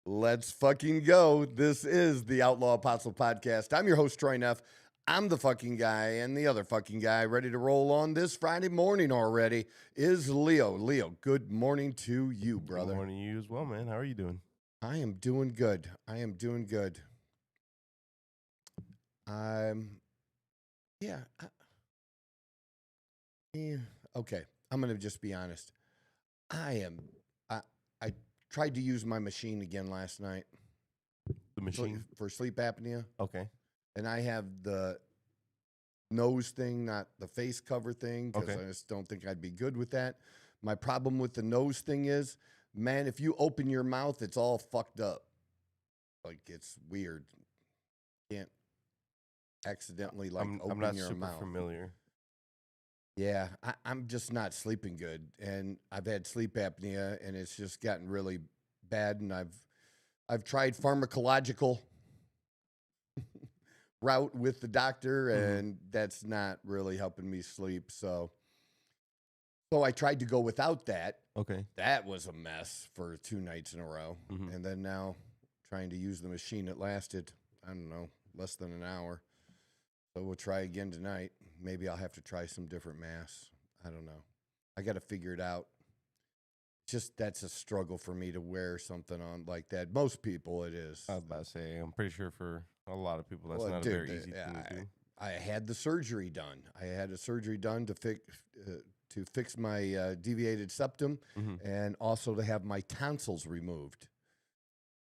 Let's fucking go. This is the Outlaw Apostle Podcast. I'm your host, Troy Neff. I'm the fucking guy, and the other fucking guy ready to roll on this Friday morning already is Leo. Leo, good morning to you, brother. Good morning to you as well, man. How are you doing? I am doing good. Yeah. Okay. I'm going to just be honest. I tried to use my machine again last night. The machine? For sleep apnea. Okay. And I have the nose thing, not the face cover thing, because I just don't think I'd be good with that. My problem with the nose thing is, man, if you open your mouth, it's all fucked up. Like, it's weird. You can't accidentally, open your mouth. I'm not super familiar. Yeah, I'm just not sleeping good, and I've had sleep apnea, and it's just gotten really bad, and I've tried pharmacological route with the doctor, and that's not really helping me sleep. So I tried to go without that. Okay. That was a mess for 2 nights in a row, and then now trying to use the machine. It lasted, I don't know, less than an hour. So we'll try again tonight. Maybe I'll have to try some different masks. I don't know. I got to figure it out. Just that's a struggle for me to wear something on like that. Most people it is. I was about to say, I'm pretty sure for a lot of people that's not a very easy thing to do. I had the surgery done. I had a surgery done to fix my deviated septum and also to have my tonsils removed.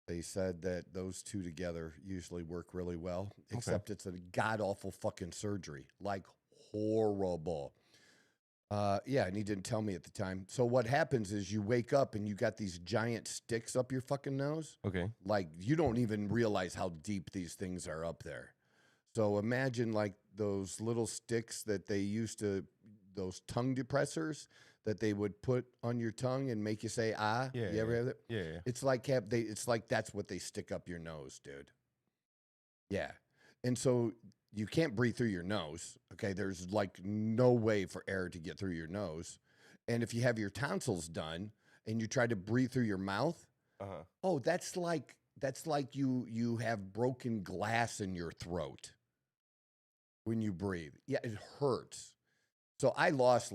They said that those two together usually work really well, except it's a god-awful fucking surgery, like horrible. Yeah, and he didn't tell me at the time. So what happens is you wake up and you got these giant sticks up your fucking nose. Okay. Like, you don't even realize how deep these things are up there. So imagine, like, those little sticks that they used to, those tongue depressors that they would put on your tongue and make you say, ah. Yeah. You ever have that? Yeah. It's like that's what they stick up your nose, dude. Yeah. And so you can't breathe through your nose. Okay. There's like no way for air to get through your nose. And if you have your tonsils done and you try to breathe through your mouth, oh, that's like you have broken glass in your throat when you breathe. Yeah, it hurts. So I lost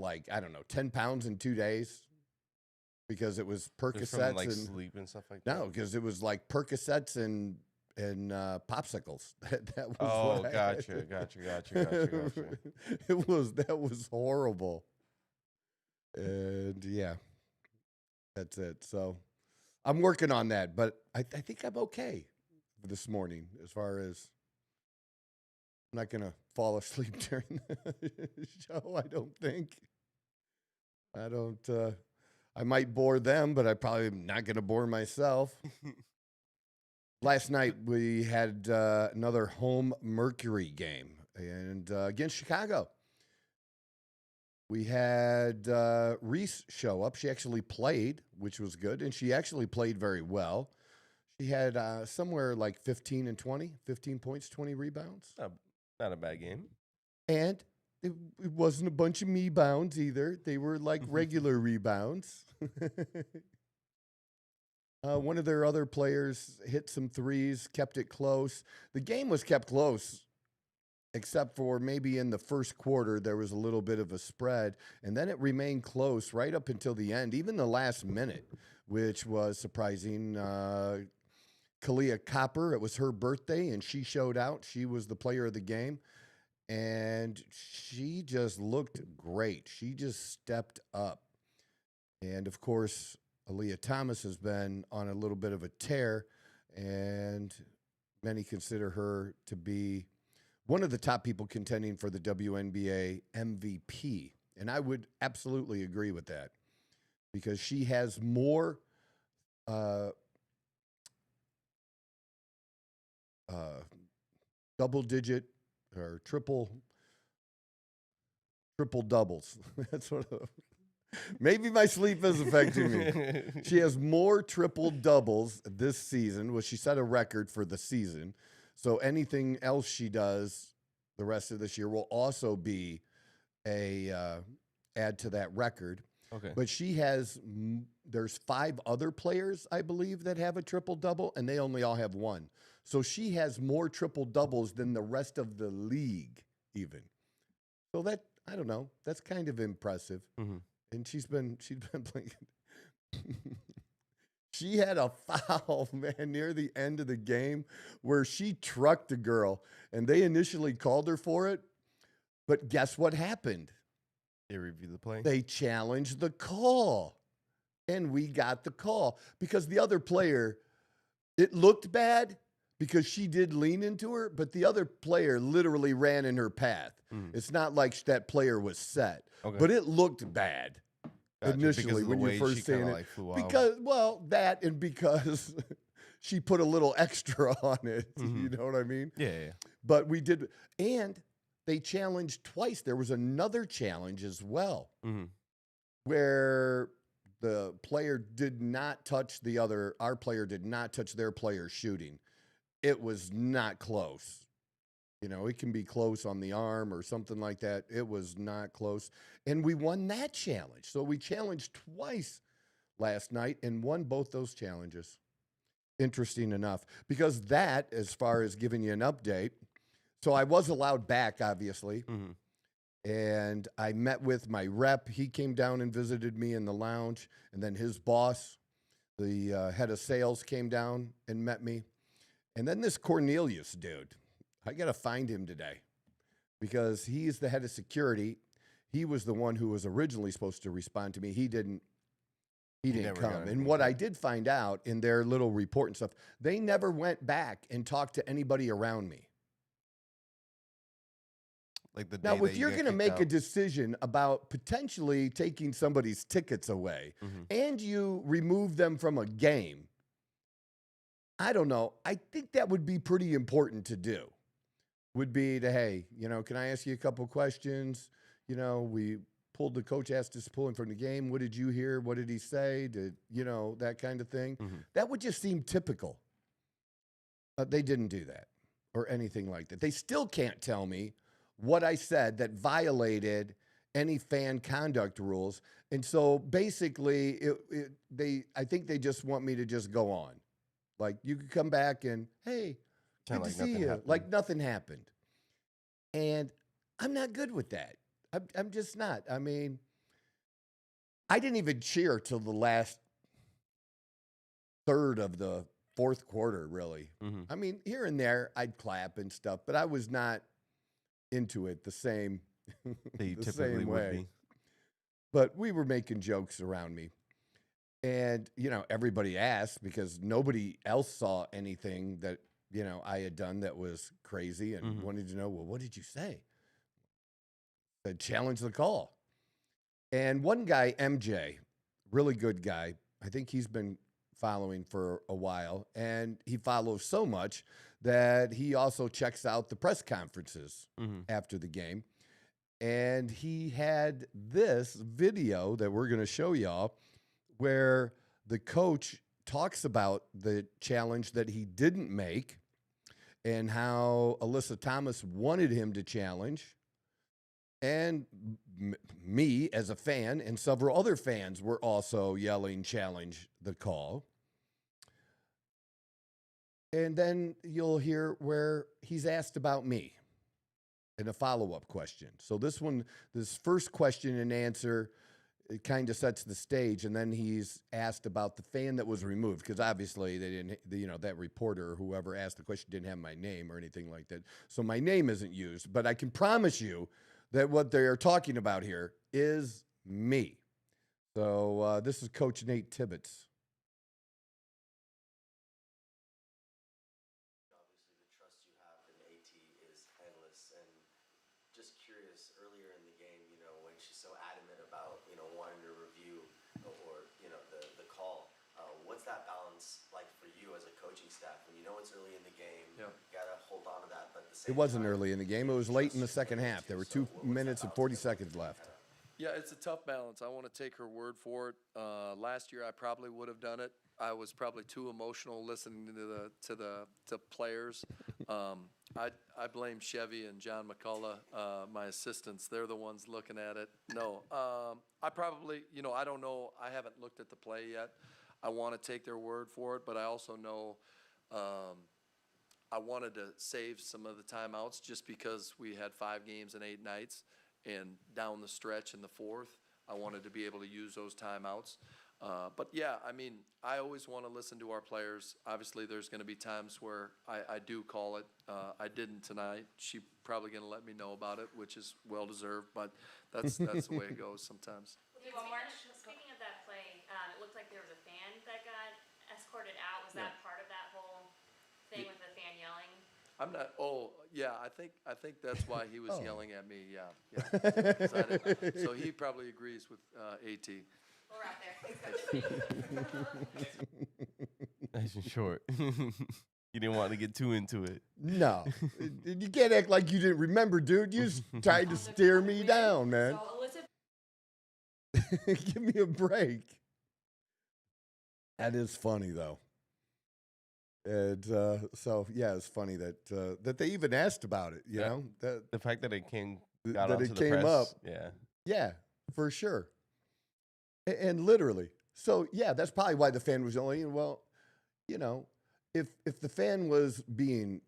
10 pounds in 2 days because it was Percocets from, and sleep and stuff like that. No, because it was like Percocets and popsicles. That was oh, gotcha. That was horrible. And yeah, that's it. So I'm working on that, but I think I'm okay this morning as far as I'm not going to fall asleep during the show, I don't think. I might bore them, but I probably am not going to bore myself. Last night, we had another home Mercury game and against Chicago. We had Reese show up. She actually played, which was good, and she actually played very well. She had somewhere like 15 points, 20 rebounds. Not a bad game. And it wasn't a bunch of me bounds either. They were like regular rebounds. One of their other players hit some threes, kept it close. The game was kept close, except for maybe in the first quarter, there was a little bit of a spread. And then it remained close right up until the end, even the last minute, which was surprising. Kalia Copper, it was her birthday, and she showed out. She was the player of the game, and she just looked great. She just stepped up. And, of course, Aaliyah Thomas has been on a little bit of a tear, and many consider her to be one of the top people contending for the WNBA MVP. And I would absolutely agree with that because she has more double-digit or triple doubles. That's what. Maybe my sleep is affecting me. She has more triple doubles this season. Well, she set a record for the season. So anything else she does the rest of this year will also be a add to that record. Okay. But she has there's 5 other players, I believe, that have a triple-double, and they only all have 1. So she has more triple-doubles than the rest of the league even. So that, I don't know, that's kind of impressive. Mm-hmm. And she's been playing. She had a foul, man, near the end of the game where she trucked a girl, and they initially called her for it. But guess what happened? They reviewed the play. They challenged the call, and we got the call because the other player, it looked bad because she did lean into her, but the other player literally ran in her path. It's not like that player was set, but it looked bad. Gotcha. Initially when you first seen it, because that and because she put a little extra on it, you know what I mean? Yeah. But we did, and they challenged twice. There was another challenge as well, where the player did not touch our player did not touch their player shooting. It was not close. You know, it can be close on the arm or something like that. It was not close. And we won that challenge. So we challenged twice last night and won both those challenges. Interesting enough. Because that, as far as giving you an update, so I was allowed back, obviously. And I met with my rep. He came down and visited me in the lounge. And then his boss, the head of sales, came down and met me. And then this Cornelius dude. I got to find him today because he's the head of security. He was the one who was originally supposed to respond to me. He didn't come. And what I did find out in their little report and stuff, they never went back and talked to anybody around me. Like the now, if you're going to make a decision about potentially taking somebody's tickets away and you remove them from a game, I don't know. I think that would be pretty important to do. Would be to, hey, you know, can I ask you a couple questions? You know, we pulled the coach, asked us to pull him from the game. What did you hear? What did he say? You know, that kind of thing. That would just seem typical. They didn't do that or anything like that. They still can't tell me what I said that violated any fan conduct rules. And so basically, I think they just want me to just go on. Like, you could come back and, hey, good to see you. Like nothing happened. And I'm not good with that. I'm just not. I mean, I didn't even cheer till the last third of the fourth quarter, really. I mean, here and there, I'd clap and stuff, but I was not into it the same, the same way. But we were making jokes around me. And, you know, everybody asked because nobody else saw anything that, you know, I had done that was crazy and wanted to know, well, what did you say? I challenged the call. And one guy, MJ, really good guy. I think he's been following for a while. And he follows so much that he also checks out the press conferences after the game. And he had this video that we're going to show y'all where the coach talks about the challenge that he didn't make and how Alyssa Thomas wanted him to challenge. And me as a fan and several other fans were also yelling, challenge the call. And then you'll hear where he's asked about me in a follow-up question. So this first question and answer, it kind of sets the stage, and then he's asked about the fan that was removed because obviously they didn't, you know, that reporter or whoever asked the question didn't have my name or anything like that. So my name isn't used, but I can promise you that what they are talking about here is me. So this is Coach Nate Tibbetts. Obviously, the trust you have in AT is endless, and just curious, earlier in the game, you know, when she's so adamant about, you know, wanting to review or, you know, the call, what's that balance like for you as a coaching staff? When you know it's early in the game, you gotta hold on to that, but at the same It wasn't early in the game. It was late in the second half. There were 2 minutes and 40 seconds left. Yeah, it's a tough balance. I want to take her word for it. Last year, I probably would have done it. I was probably too emotional listening to players. I blame Chevy and John McCullough, my assistants. They're the ones looking at it. No, I probably, I don't know. I haven't looked at the play yet. I want to take their word for it, but I also know I wanted to save some of the timeouts just because we had 5 games and 8 nights, and down the stretch in the fourth, I wanted to be able to use those timeouts. But yeah, I mean, I always want to listen to our players. Obviously, there's going to be times where I do call it. I didn't tonight. She probably going to let me know about it, which is well deserved. But that's the way it goes sometimes. Speaking of that play, it looked like there was a fan that got escorted out. Was that part of that whole thing with the fan yelling? I'm not. Oh, yeah. I think that's why he was yelling at me. Yeah. So he probably agrees with AT. We're out there. Nice and short. You didn't want to get too into it. No. You can't act like you didn't remember, dude. You just tried to steer me down, man. Give me a break. That is funny, though. And so, yeah, it's funny that they even asked about it, you know? The fact that it came up. Yeah. Yeah, for sure. And literally. So, yeah, that's probably why the fan was only, well, if the fan was being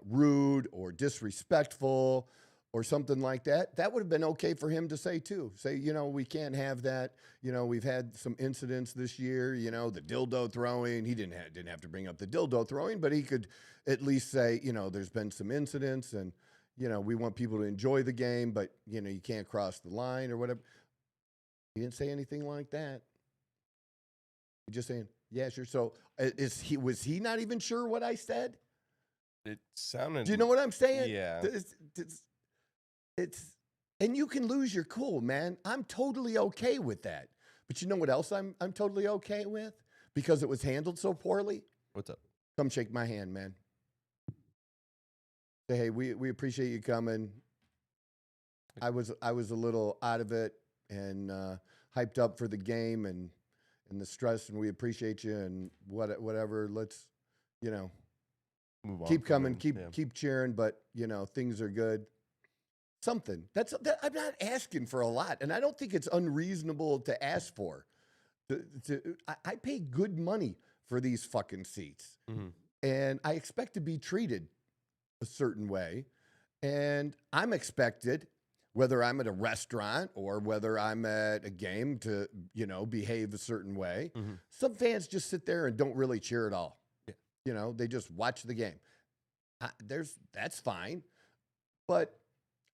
rude or disrespectful or something like that, that would have been okay for him to say, too. Say, we can't have that. We've had some incidents this year, the dildo throwing. He didn't have to bring up the dildo throwing, but he could at least say, there's been some incidents and, we want people to enjoy the game, but, you can't cross the line or whatever. He didn't say anything like that. He's just saying, yeah, sure. So was he not even sure what I said? It sounded. Do you know what I'm saying? Yeah. It's and you can lose your cool, man. I'm totally okay with that. But you know what else I'm totally okay with? Because it was handled so poorly. What's up? Come shake my hand, man. Say, hey, we appreciate you coming. I was a little out of it and hyped up for the game and the stress, and we appreciate you and whatever. Let's, Move on. keep coming, keep cheering, but things are good. Something I'm not asking for a lot, and I don't think it's unreasonable to ask for. I pay good money for these fucking seats, and I expect to be treated a certain way, and I'm expected, whether I'm at a restaurant or whether I'm at a game, to behave a certain way. Some fans just sit there and don't really cheer at all. Yeah. They just watch the game. That's fine, but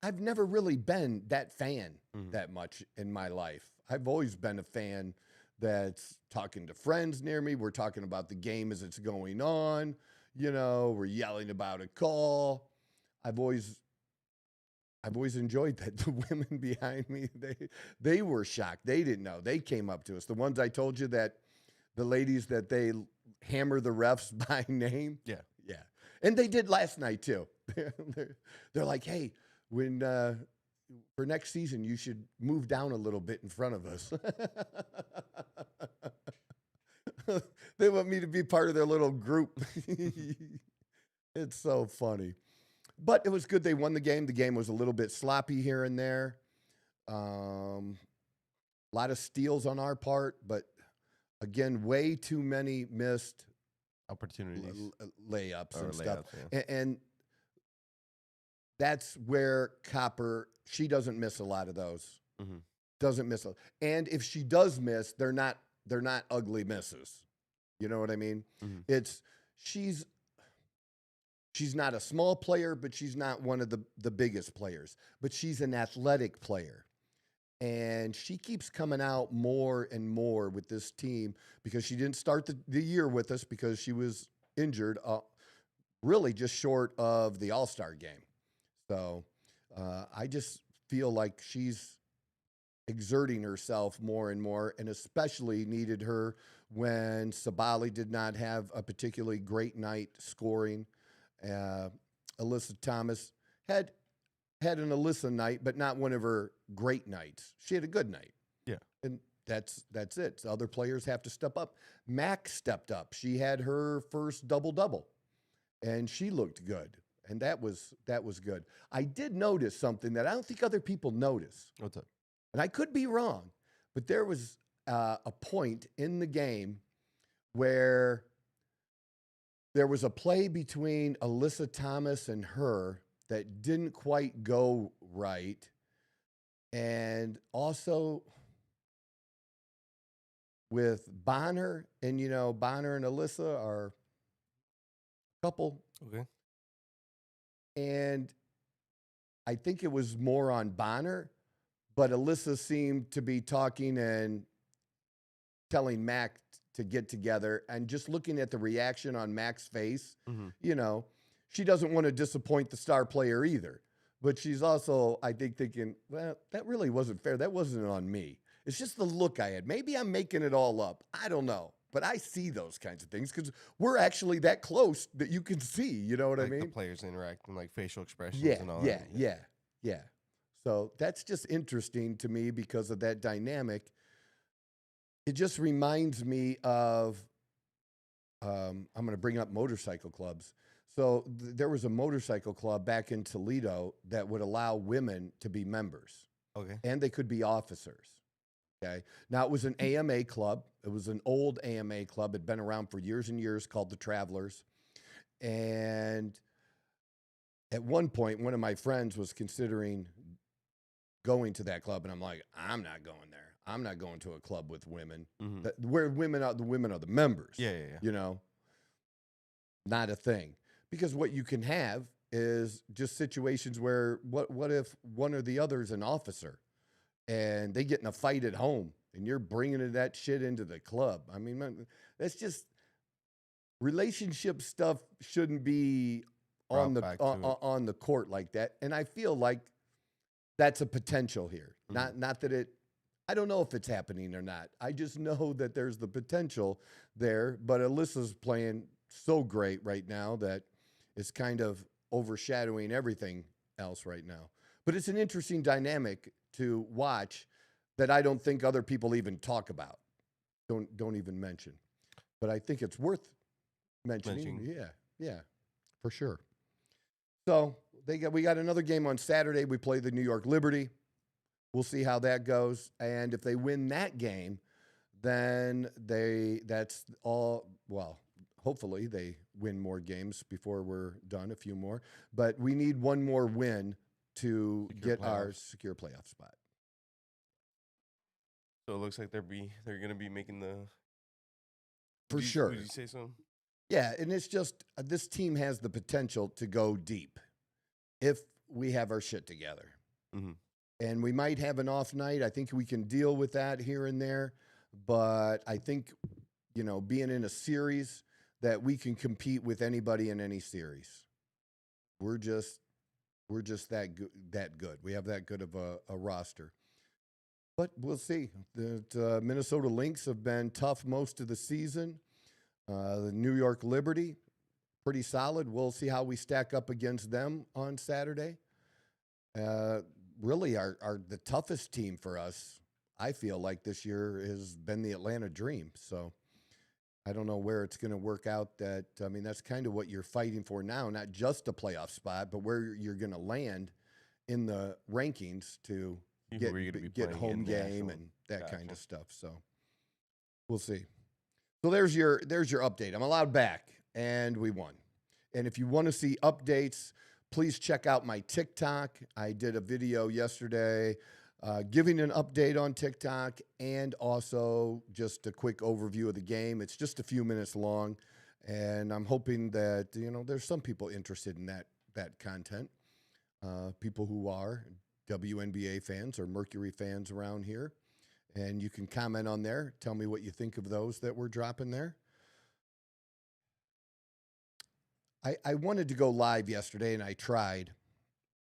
I've never really been that fan that much in my life. I've always been a fan that's talking to friends near me. We're talking about the game as it's going on. We're yelling about a call. I've always enjoyed that. The women behind me, they were shocked. They didn't know. They came up to us. The ones I told you, that the ladies that they hammer the refs by name. Yeah. Yeah. And they did last night too. They're like, hey, when for next season, you should move down a little bit in front of us. They want me to be part of their little group. It's so funny. But it was good they won the game. The game was a little bit sloppy here and there. A lot of steals on our part, but again, way too many missed opportunities, layups and stuff. Yeah. And that's where Copper, she doesn't miss a lot of those. Doesn't miss a. And if she does miss, they're not ugly misses. You know what I mean? She's not a small player, but she's not one of the biggest players. But she's an athletic player. And she keeps coming out more and more with this team because she didn't start the year with us because she was injured, really just short of the All-Star game. So I just feel like she's exerting herself more and more, and especially needed her when Sabali did not have a particularly great night scoring. Alyssa Thomas had an Alyssa night, but not one of her great nights. She had a good night. Yeah. And that's it. So other players have to step up. Mac stepped up. She had her first double-double, and she looked good. and that was good. I did notice something that I don't think other people notice, What's up? and I could be wrong, but there was a point in the game where there was a play between Alyssa Thomas and her that didn't quite go right, and also with Bonner, and Bonner and Alyssa are a couple, Okay. and I think it was more on Bonner, but Alyssa seemed to be talking and telling Mac to get together, and just looking at the reaction on Mac's face, she doesn't want to disappoint the star player either, but she's also, I think, thinking, well, that really wasn't fair. That wasn't on me. It's just the look I had. Maybe I'm making it all up. I don't know. But I see those kinds of things because we're actually that close that you can see. You know what I Like mean? the players interacting, like facial expressions Yeah, and all yeah, that. yeah. So that's just interesting to me because of that dynamic. It just reminds me of, I'm going to bring up motorcycle clubs. So there was a motorcycle club back in Toledo that would allow women to be members, Okay. and they could be officers. Okay. Now, it was an AMA club. It was an old AMA club. It had been around for years and years, called the Travelers. And at one point, one of my friends was considering going to that club, and I'm like, I'm not going there. I'm not going to a club with women. Where women are the members. Yeah. Not a thing. Because what you can have is just situations where what if one or the other is an officer and they get in a fight at home and you're bringing that shit into the club? I mean, that's just, relationship stuff shouldn't be on the court like that. And I feel like that's a potential here. Not that it, I don't know if it's happening or not. I just know that there's the potential there. But Alyssa's playing so great right now that it's kind of overshadowing everything else right now. But it's an interesting dynamic to watch that I don't think other people even talk about. Don't even mention. But I think it's worth mentioning. Yeah, for sure. So we got another game on Saturday. We play the New York Liberty. We'll see how that goes. And if they win that game, then that's all. Well, hopefully they win more games before we're done, a few more. But we need one more win to get our secure playoff spot. So it looks like they're going to be making the. For sure. Would you say so? Yeah, and it's just this team has the potential to go deep if we have our shit together. And we might have an off night. I think we can deal with that here and there. But I think, being in a series, that we can compete with anybody in any series. We're just that good. We have that good of a roster. But we'll see. The Minnesota Lynx have been tough most of the season. The New York Liberty, pretty solid. We'll see how we stack up against them on Saturday. Really, the toughest team for us, I feel like this year, has been the Atlanta Dream. So I don't know where it's going to work out. That's kind of what you're fighting for now, not just a playoff spot, but where you're going to land in the rankings to get home game and that kind of stuff. So we'll see. So there's your update. I'm allowed back, and we won. And if you want to see updates, please check out my TikTok. I did a video yesterday giving an update on TikTok and also just a quick overview of the game. It's just a few minutes long, and I'm hoping that there's some people interested in that content. People who are WNBA fans or Mercury fans around here. And you can comment on there. Tell me what you think of those that we're dropping there. I wanted to go live yesterday, and I tried,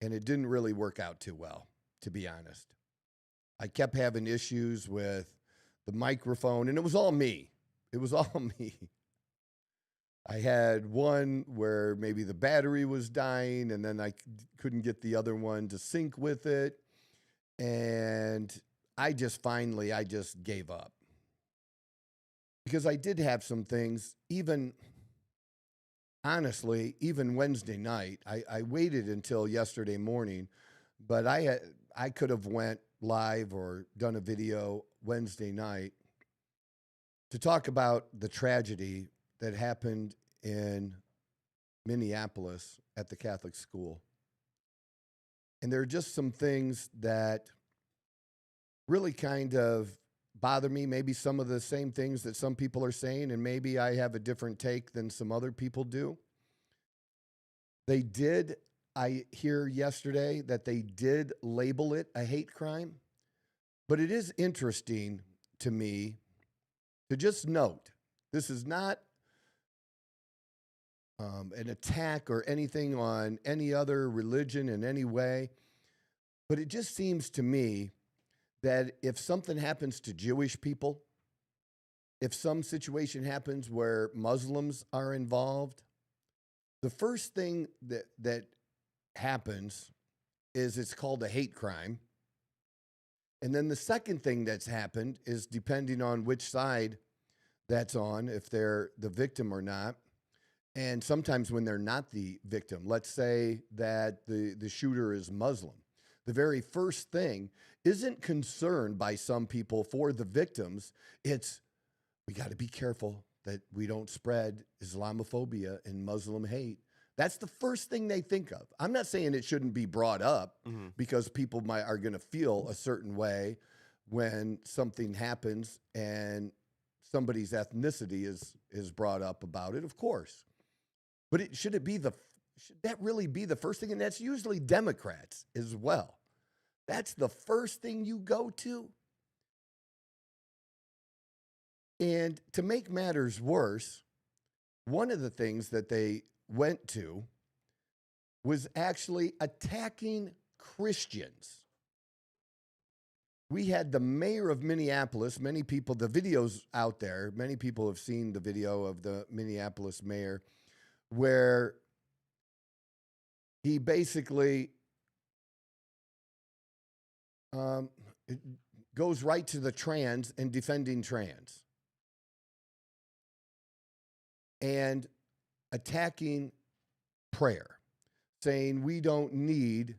and it didn't really work out too well, to be honest. I kept having issues with the microphone, and it was all me. It was all me. I had one where maybe the battery was dying, and then I couldn't get the other one to sync with it. And I just gave up. Because I did have some things, even honestly, even Wednesday night, I waited until yesterday morning, but I could have went live or done a video Wednesday night to talk about the tragedy that happened in Minneapolis at the Catholic school. And there are just some things that really kind of bother me, maybe some of the same things that some people are saying, and maybe I have a different take than some other people do. I hear yesterday that they did label it a hate crime, but it is interesting to me to just note, this is not an attack or anything on any other religion in any way, but it just seems to me that if something happens to Jewish people, if some situation happens where Muslims are involved, the first thing that happens is it's called a hate crime. And then the second thing that's happened is, depending on which side that's on, if they're the victim or not, and sometimes when they're not the victim, let's say that the shooter is Muslim, the very first thing isn't concern by some people for the victims. It's, we got to be careful that we don't spread Islamophobia and Muslim hate. That's the first thing they think of. I'm not saying it shouldn't be brought up, because people are going to feel a certain way when something happens and somebody's ethnicity is brought up about it, of course. But should that really be the first thing? And that's usually Democrats as well. That's the first thing you go to. And to make matters worse, one of the things that they went to was actually attacking Christians. We had the mayor of Minneapolis, many people, the video's out there, many people have seen the video of the Minneapolis mayor, where he basically goes right to the trans and defending trans and attacking prayer, saying we don't need,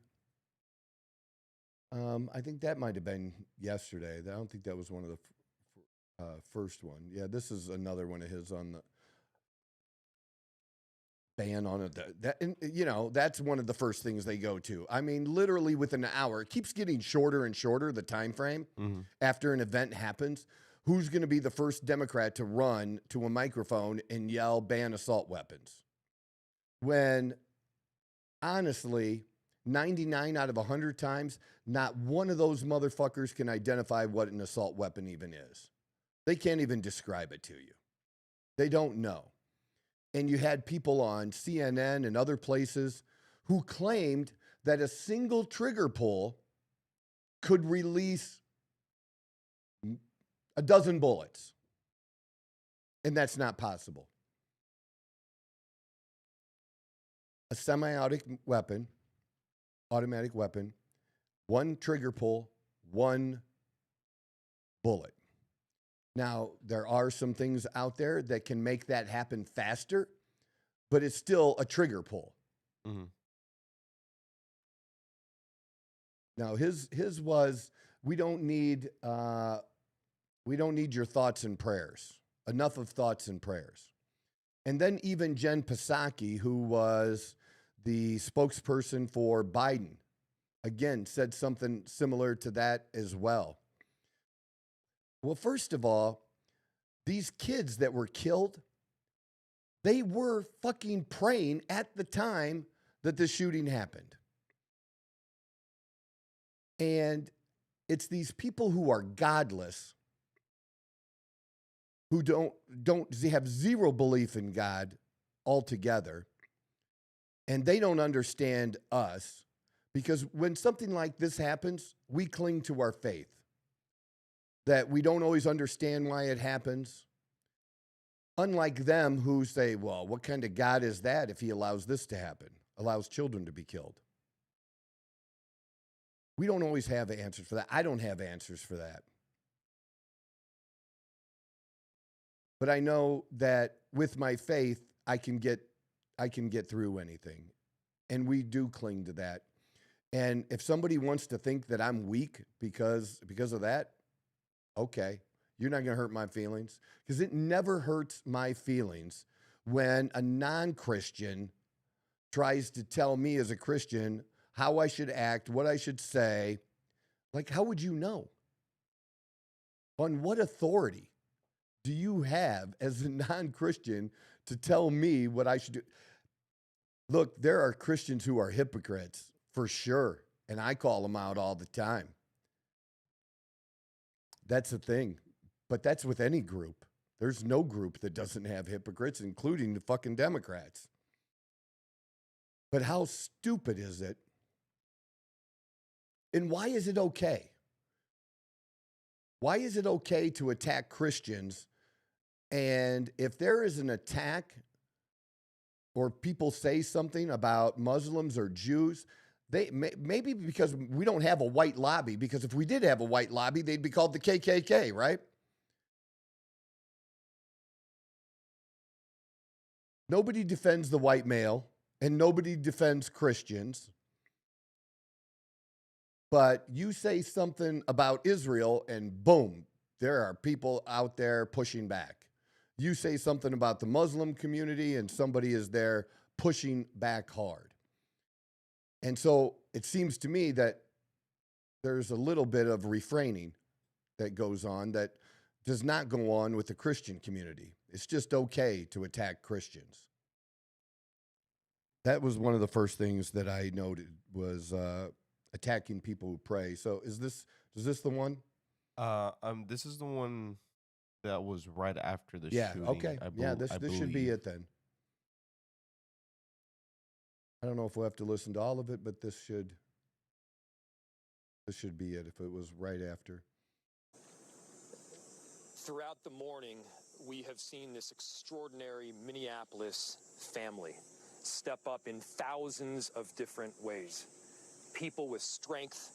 I think that might have been yesterday. I don't think that was one of the first one. Yeah, this is another one of his on the ban on it. And, you know, that's one of the first things they go to. I mean, literally within an hour, it keeps getting shorter and shorter, the time frame after an event happens. Who's going to be the first Democrat to run to a microphone and yell, ban assault weapons? When, honestly, 99 out of 100 times, not one of those motherfuckers can identify what an assault weapon even is. They can't even describe it to you. They don't know. And you had people on CNN and other places who claimed that a single trigger pull could release a dozen bullets. And that's not possible. A semi-automatic weapon, one trigger pull, one bullet. Now, there are some things out there that can make that happen faster, but it's still a trigger pull. Now, his was, we don't need your thoughts and prayers. Enough of thoughts and prayers. And then even Jen Psaki, who was the spokesperson for Biden, again, said something similar to that as well. Well, first of all, these kids that were killed, they were fucking praying at the time that the shooting happened. And it's these people who are godless, who they have zero belief in God altogether, and they don't understand us, because when something like this happens, we cling to our faith. That we don't always understand why it happens. Unlike them who say, well, what kind of God is that if he allows this to happen, allows children to be killed? We don't always have answers for that. I don't have answers for that. But I know that with my faith, I can get I can get through anything. And we do cling to that. And if somebody wants to think that I'm weak because of that, okay, you're not going to hurt my feelings, because it never hurts my feelings when a non-Christian tries to tell me as a Christian how I should act, what I should say. Like, how would you know? On what authority do you have as a non-Christian to tell me what I should do? Look, there are Christians who are hypocrites, for sure, and I call them out all the time. That's the thing. But that's with any group. There's no group that doesn't have hypocrites, including the fucking Democrats. But how stupid is it? And why is it okay? Why is it okay to attack Christians? And if there is an attack or people say something about Muslims or Jews, maybe because we don't have a white lobby, because if we did have a white lobby, they'd be called the KKK, right? Nobody defends the white male, and nobody defends Christians. But you say something about Israel, and boom, there are people out there pushing back. You say something about the Muslim community, and somebody is there pushing back hard. And so it seems to me that there's a little bit of refraining that goes on that does not go on with the Christian community. It's just okay to attack Christians. That was one of the first things that I noted was attacking people who pray. So is this the one? This is the one that was right after the Yeah, shooting. okay. This should be it then. I don't know if we'll have to listen to all of it, but this should be it if it was right after. Throughout the morning, we have seen this extraordinary Minneapolis family step up in thousands of different ways. People with strength,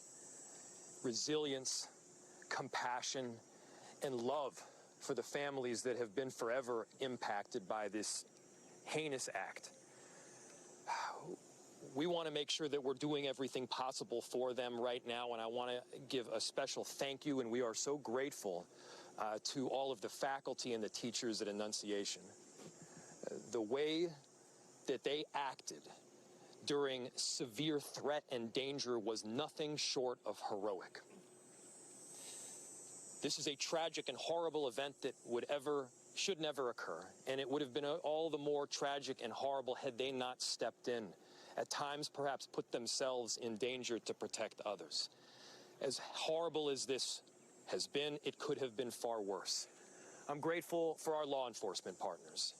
resilience, compassion, and love for the families that have been forever impacted by this heinous act. We want to make sure that we're doing everything possible for them right now, and I want to give a special thank you, and we are so grateful to all of the faculty and the teachers at Annunciation. The way that they acted during severe threat and danger was nothing short of heroic. This is a tragic and horrible event that should never occur, and it would have been all the more tragic and horrible had they not stepped in, at times perhaps put themselves in danger to protect others. As horrible as this has been, it could have been far worse. I'm grateful for our law enforcement partners,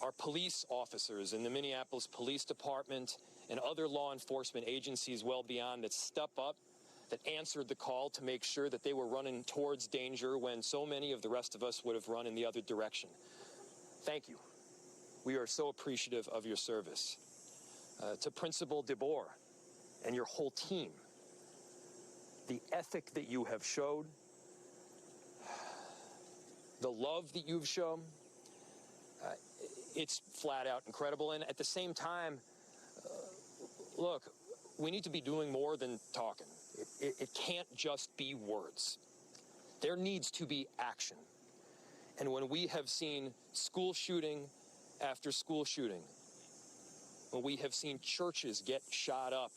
our police officers in the Minneapolis Police Department and other law enforcement agencies well beyond that step up, that answered the call to make sure that they were running towards danger when so many of the rest of us would have run in the other direction. Thank you. We are so appreciative of your service. To Principal DeBoer and your whole team, the ethic that you have showed, the love that you've shown, it's flat out incredible. And at the same time, look, we need to be doing more than talking. It can't just be words. There needs to be action. And when we have seen school shooting after school shooting, when we have seen churches get shot up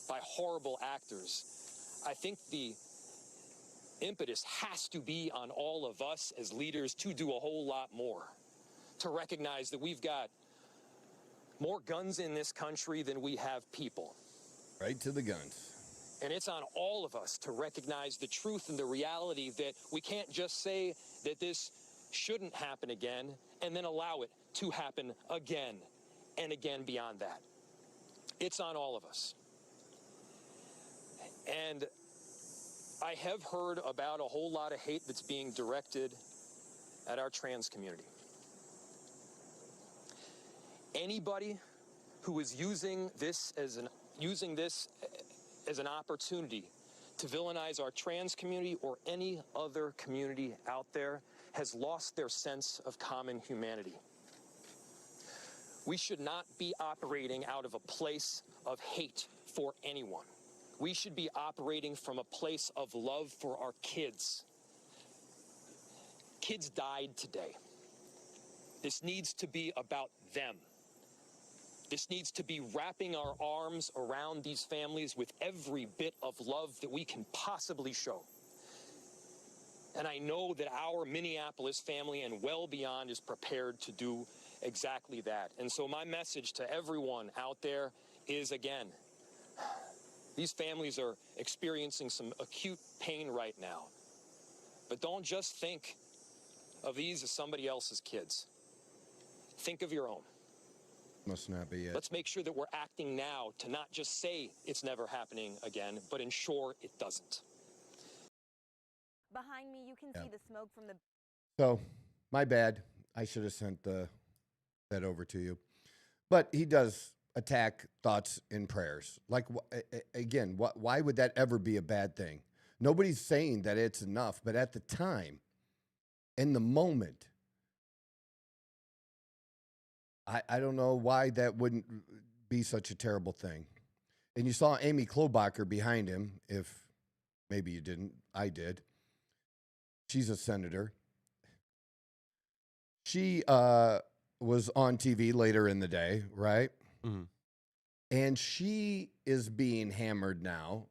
by horrible actors, I think the impetus has to be on all of us as leaders to do a whole lot more, to recognize that we've got more guns in this country than we have people. Right to the guns. And it's on all of us to recognize the truth and the reality that we can't just say that this shouldn't happen again and then allow it to happen again and again beyond that. It's on all of us. And I have heard about a whole lot of hate that's being directed at our trans community. Anybody who is using this as an opportunity to villainize our trans community or any other community out there has lost their sense of common humanity. We should not be operating out of a place of hate for anyone. We should be operating from a place of love for our kids. Kids died today. This needs to be about them. This needs to be wrapping our arms around these families with every bit of love that we can possibly show. And I know that our Minneapolis family and well beyond is prepared to do exactly that. And so my message to everyone out there is, again, these families are experiencing some acute pain right now. But don't just think of these as somebody else's kids. Think of your own. Must not be it. Let's make sure that we're acting now to not just say it's never happening again, but ensure it doesn't. Behind me, you can see the smoke from the... So, my bad. I should have sent that over to you. But he does attack thoughts and prayers. Like, again, why would that ever be a bad thing? Nobody's saying that it's enough, but at the time, in the moment, I don't know why that wouldn't be such a terrible thing. And you saw Amy Klobuchar behind him. If maybe you didn't, I did. She's a senator. She was on TV later in the day, right? Mm-hmm. And she is being hammered now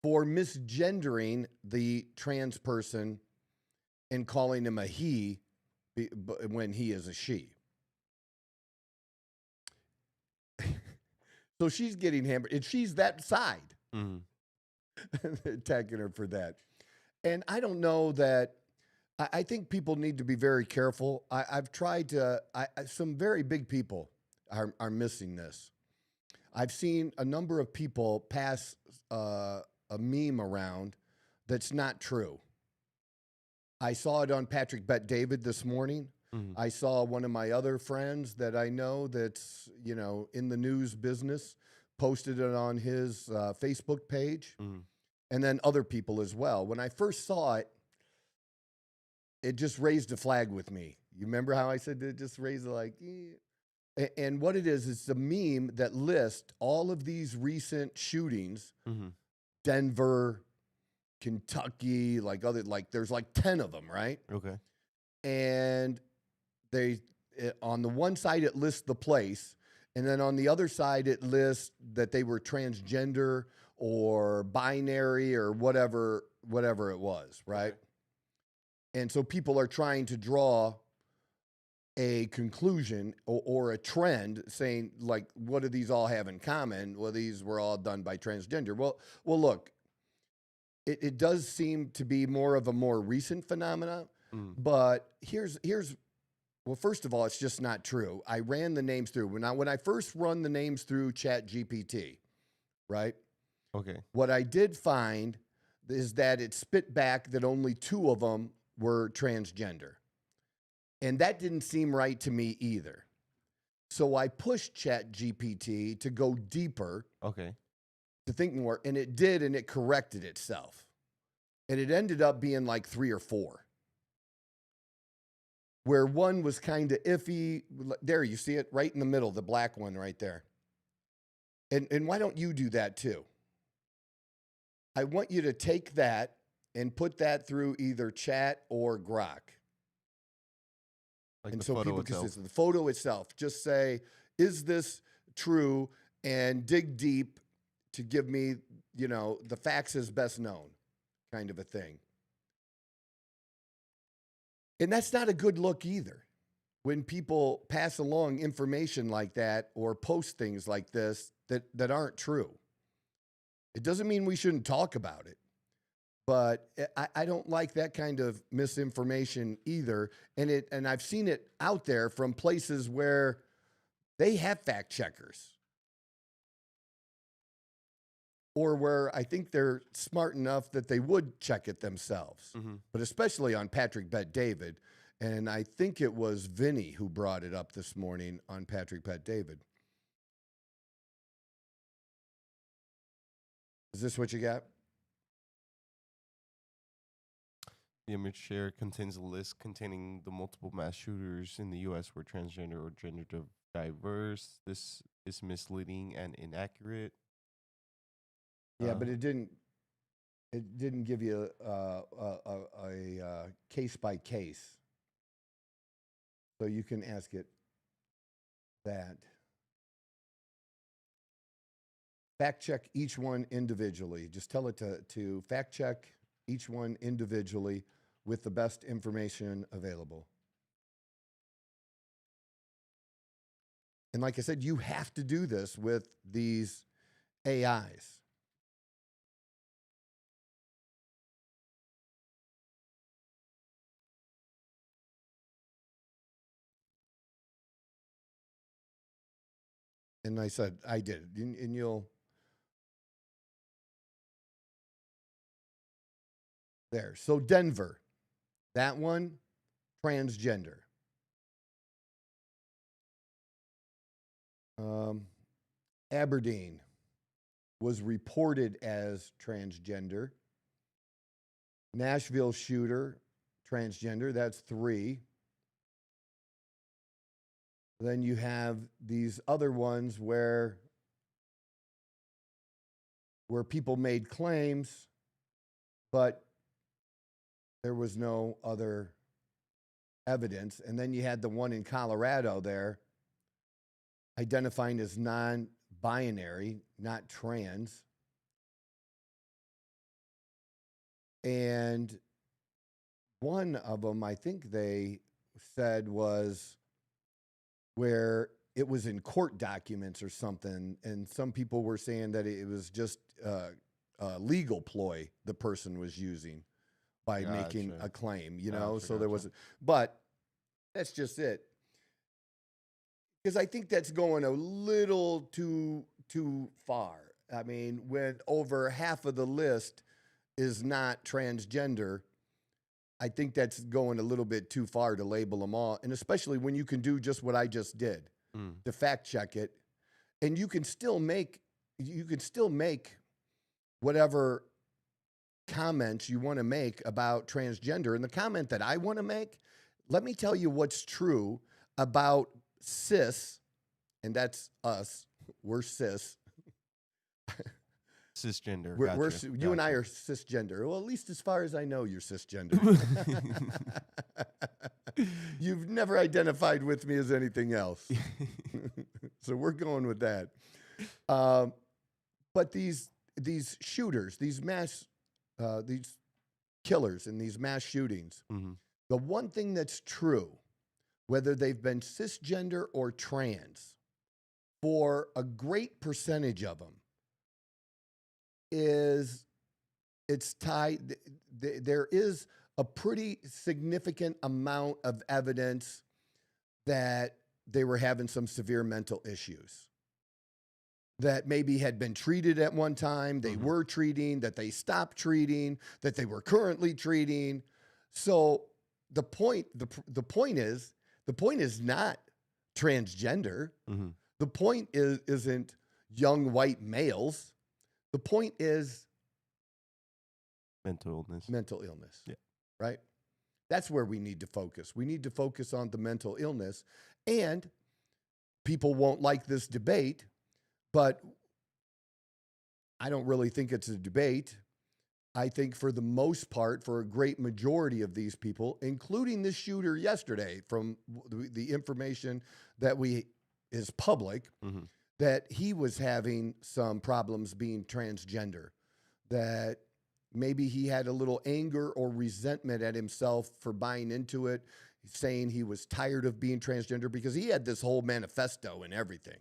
for misgendering the trans person and calling him a he when he is a she. So she's getting hammered, and she's that side. Mm-hmm. Attacking her for that. And I don't know that, I think people need to be very careful. I've tried to, some very big people are missing this. I've seen a number of people pass a meme around that's not true. I saw it on Patrick Bet-David this morning. Mm-hmm. I saw one of my other friends that I know that's, in the news business, posted it on his Facebook page, Mm-hmm. and then other people as well. When I first saw it, it just raised a flag with me. You remember how I said it just raised And what it is, it's a meme that lists all of these recent shootings, Mm-hmm. Denver, Kentucky, there's like 10 of them, right? Okay. And on the one side it lists the place, and then on the other side it lists that they were transgender or binary or whatever it was, right? Okay. And so people are trying to draw a conclusion or a trend saying, like, what do these all have in common? Well, these were all done by transgender. Well, look, it does seem to be more of a more recent phenomena, but here's well, first of all, it's just not true. I ran the names through. When I first run the names through ChatGPT, right? Okay. What I did find is that it spit back that only 2 of them were transgender. And that didn't seem right to me either. So I pushed ChatGPT to go deeper, Okay. to think more, and it did, and it corrected itself. And it ended up being like 3 or 4. Where one was kind of iffy. There, you see it right in the middle, the black one right there. And why don't you do that too? I want you to take that and put that through either chat or Grok. Like And the so photo people can itself. see the photo itself. Just say, is this true? And dig deep to give me, the facts as best known kind of a thing. And that's not a good look either. When people pass along information like that or post things like this that aren't true. It doesn't mean we shouldn't talk about it. But I don't like that kind of misinformation either. And I've seen it out there from places where they have fact checkers. Or where I think they're smart enough that they would check it themselves. Mm-hmm. But especially on Patrick Bet-David. And I think it was Vinny who brought it up this morning on Patrick Bet-David. Is this what you got? The image share contains a list containing the multiple mass shooters in the U.S. were transgender or gender diverse. This is misleading and inaccurate. Yeah, but it didn't give you a case by case. So you can ask it that. Fact check each one individually. Just tell it to fact check each one individually with the best information available. And like I said, you have to do this with these AIs. And I said, I did. And you'll... There. So Denver, that one, transgender. Aberdeen was reported as transgender. Nashville shooter, transgender. That's 3. Then you have these other ones where people made claims, but there was no other evidence. And then you had the one in Colorado there, identifying as non-binary, not trans. And one of them, I think they said, was where it was in court documents or something, and some people were saying that it was just a legal ploy the person was using by making a claim, you know? So there was, but that's just it. Because I think that's going a little too far. I mean, when over half of the list is not transgender, I think that's going a little bit too far to label them all. And especially when you can do just what I just did, to fact check it. And you can still make whatever comments you want to make about transgender. And the comment that I want to make, let me tell you what's true about cis, and that's us. We're cis. Cisgender. You and I are cisgender. Well, at least as far as I know, you're cisgender. You've never identified with me as anything else. So we're going with that. But these shooters, these killers and these mass shootings, the one thing that's true, whether they've been cisgender or trans, for a great percentage of them, is it's tied. There is a pretty significant amount of evidence that they were having some severe mental issues that maybe had been treated at one time, they were treating, that they stopped treating, that they were currently treating. So the point is not transgender. The point isn't young white males. The point is mental illness. Mental illness. Yeah. Right? That's where we need to focus. We need to focus on the mental illness. And people won't like this debate, but I don't really think it's a debate. I think for the most part, for a great majority of these people, including the shooter yesterday, from the information that is public, that he was having some problems being transgender, that maybe he had a little anger or resentment at himself for buying into it, saying he was tired of being transgender, because he had this whole manifesto and everything.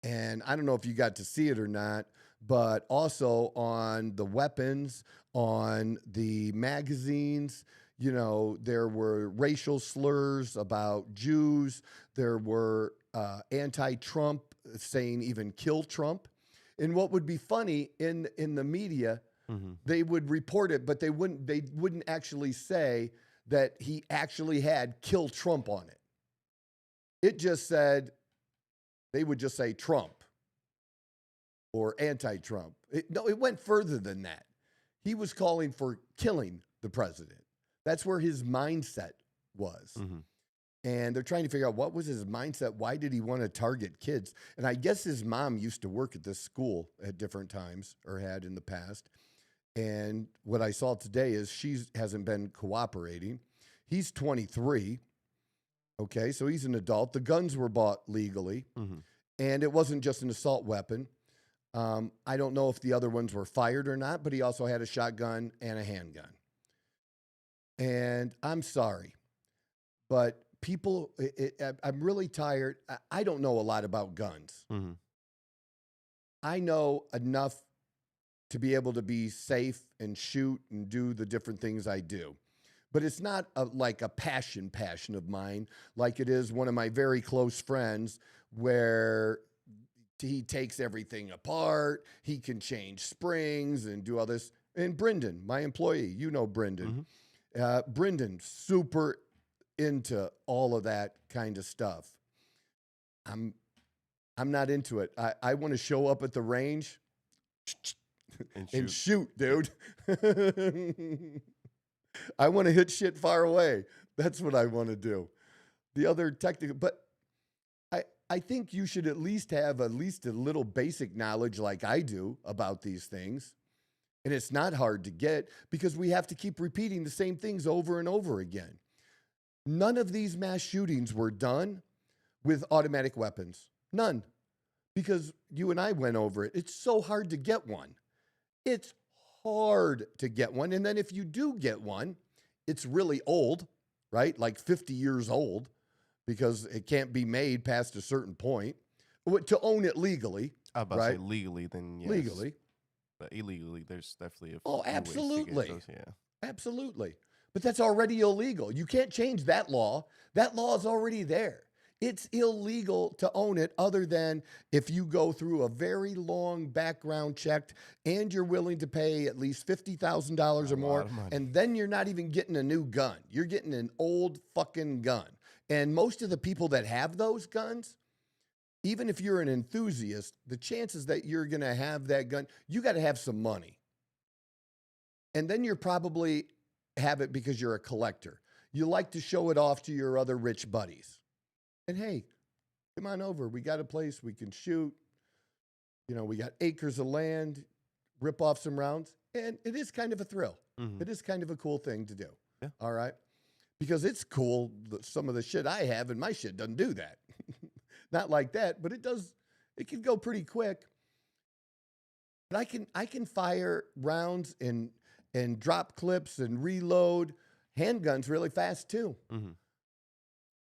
And I don't know if you got to see it or not, but also on the weapons, on the magazines, you know, there were racial slurs about Jews. There were anti-Trump saying even kill Trump. And what would be funny in the media, they would report it, but they wouldn't actually say that he actually had kill Trump on it. It just said, they would just say Trump or anti-Trump. No, it went further than that. He was calling for killing the president. That's where his mindset was. And they're trying to figure out what was his mindset. Why did he want to target kids? And I guess his mom used to work at this school at different times, or had in the past. And what I saw today is she hasn't been cooperating. He's 23. Okay, so he's an adult. The guns were bought legally. And it wasn't just an assault weapon. I don't know if the other ones were fired or not, but he also had a shotgun and a handgun. And I'm sorry, but people, I'm really tired. I don't know a lot about guns. I know enough to be able to be safe and shoot and do the different things I do. But it's not like a passion of mine, like it is one of my very close friends where he takes everything apart. He can change springs and do all this. And Brendan, my employee, you know Brendan. Brendan, super into all of that kind of stuff. I'm not into it. I want to show up at the range and shoot, dude. I want to hit shit far away. That's what I want to do. The other technical, but I think you should at least have a little basic knowledge like I do about these things. And it's not hard to get because we have to keep repeating the same things over and over again. None of these mass shootings were done with automatic weapons. None. Because you and I went over it. It's so hard to get one. It's hard to get one. And then if you do get one, it's really old, right? Like 50 years old, because it can't be made past a certain point to own it legally. I was about right? to say legally, then yes. Legally. But illegally, there's definitely Oh, few ways to get absolutely. those, yeah. Absolutely. But that's already illegal. You can't change that law. That law is already there. It's illegal to own it other than if you go through a very long background check and you're willing to pay at least $50,000 or more. And then you're not even getting a new gun. You're getting an old fucking gun. And most of the people that have those guns, even if you're an enthusiast, the chances that you're going to have that gun, you got to have some money. And then you're probably have it because you're a collector. You like to show it off to your other rich buddies. And hey, come on over. We got a place we can shoot. You know, we got acres of land, rip off some rounds. And it is kind of a thrill. It is kind of a cool thing to do. Yeah. All right. Because it's cool. Some of the shit I have and my shit doesn't do that. Not like that, but it does. It can go pretty quick. But I can fire rounds and drop clips and reload handguns really fast too.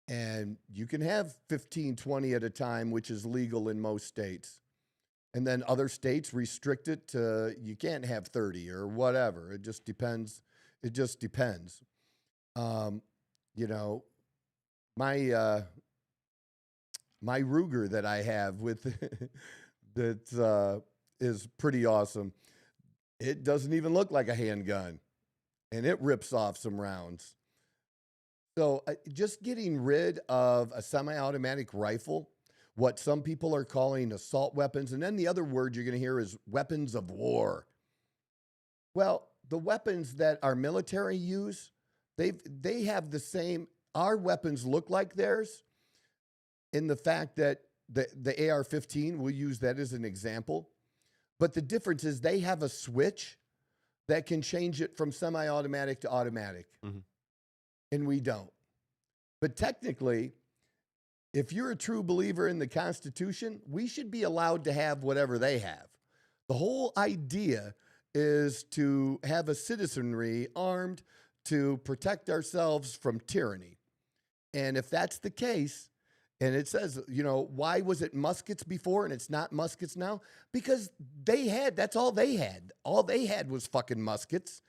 And you can have 15, 20 at a time, which is legal in most states. And then other states restrict it to you can't have 30 or whatever. It just depends. It just depends. You know, my Ruger that I have with that is pretty awesome. It doesn't even look like a handgun, and it rips off some rounds. So just getting rid of a semi-automatic rifle, what some people are calling assault weapons, and then the other word you're going to hear is weapons of war. Well, the weapons that our military use, they have the same. Our weapons look like theirs in the fact that the AR-15, we'll use that as an example. But the difference is they have a switch that can change it from semi-automatic to automatic. And we don't. But technically, if you're a true believer in the Constitution, we should be allowed to have whatever they have. The whole idea is to have a citizenry armed to protect ourselves from tyranny. And if that's the case, and it says, you know, why was it muskets before and it's not muskets now? Because that's all they had. All they had was fucking muskets,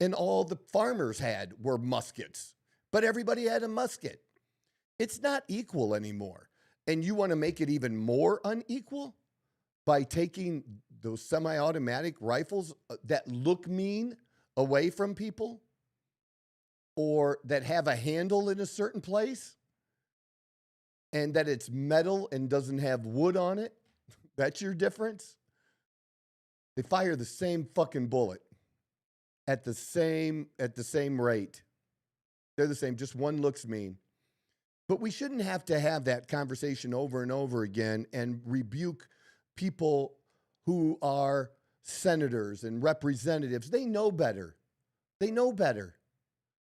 and all the farmers had were muskets. But everybody had a musket. It's not equal anymore. And you want to make it even more unequal by taking those semi-automatic rifles that look mean away from people or that have a handle in a certain place and that it's metal and doesn't have wood on it. That's your difference. They fire the same fucking bullet at the same rate. They're the same. Just one looks mean. But we shouldn't have to have that conversation over and over again and rebuke people who are senators and representatives. They know better. They know better.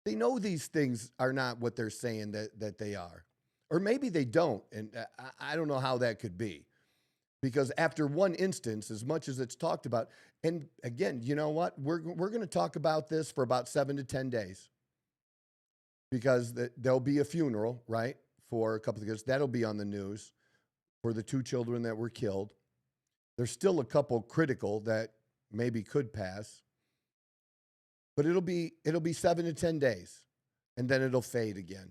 They know these things are not what they're saying that they are. Or maybe they don't, and I don't know how that could be. Because after one instance, as much as it's talked about, and again, you know what? We're going to talk about this for about 7 to 10 days. Because there'll be a funeral, right, for a couple of kids. That'll be on the news for the 2 children that were killed. There's still a couple critical that maybe could pass. But it'll be 7 to 10 days, and then it'll fade again.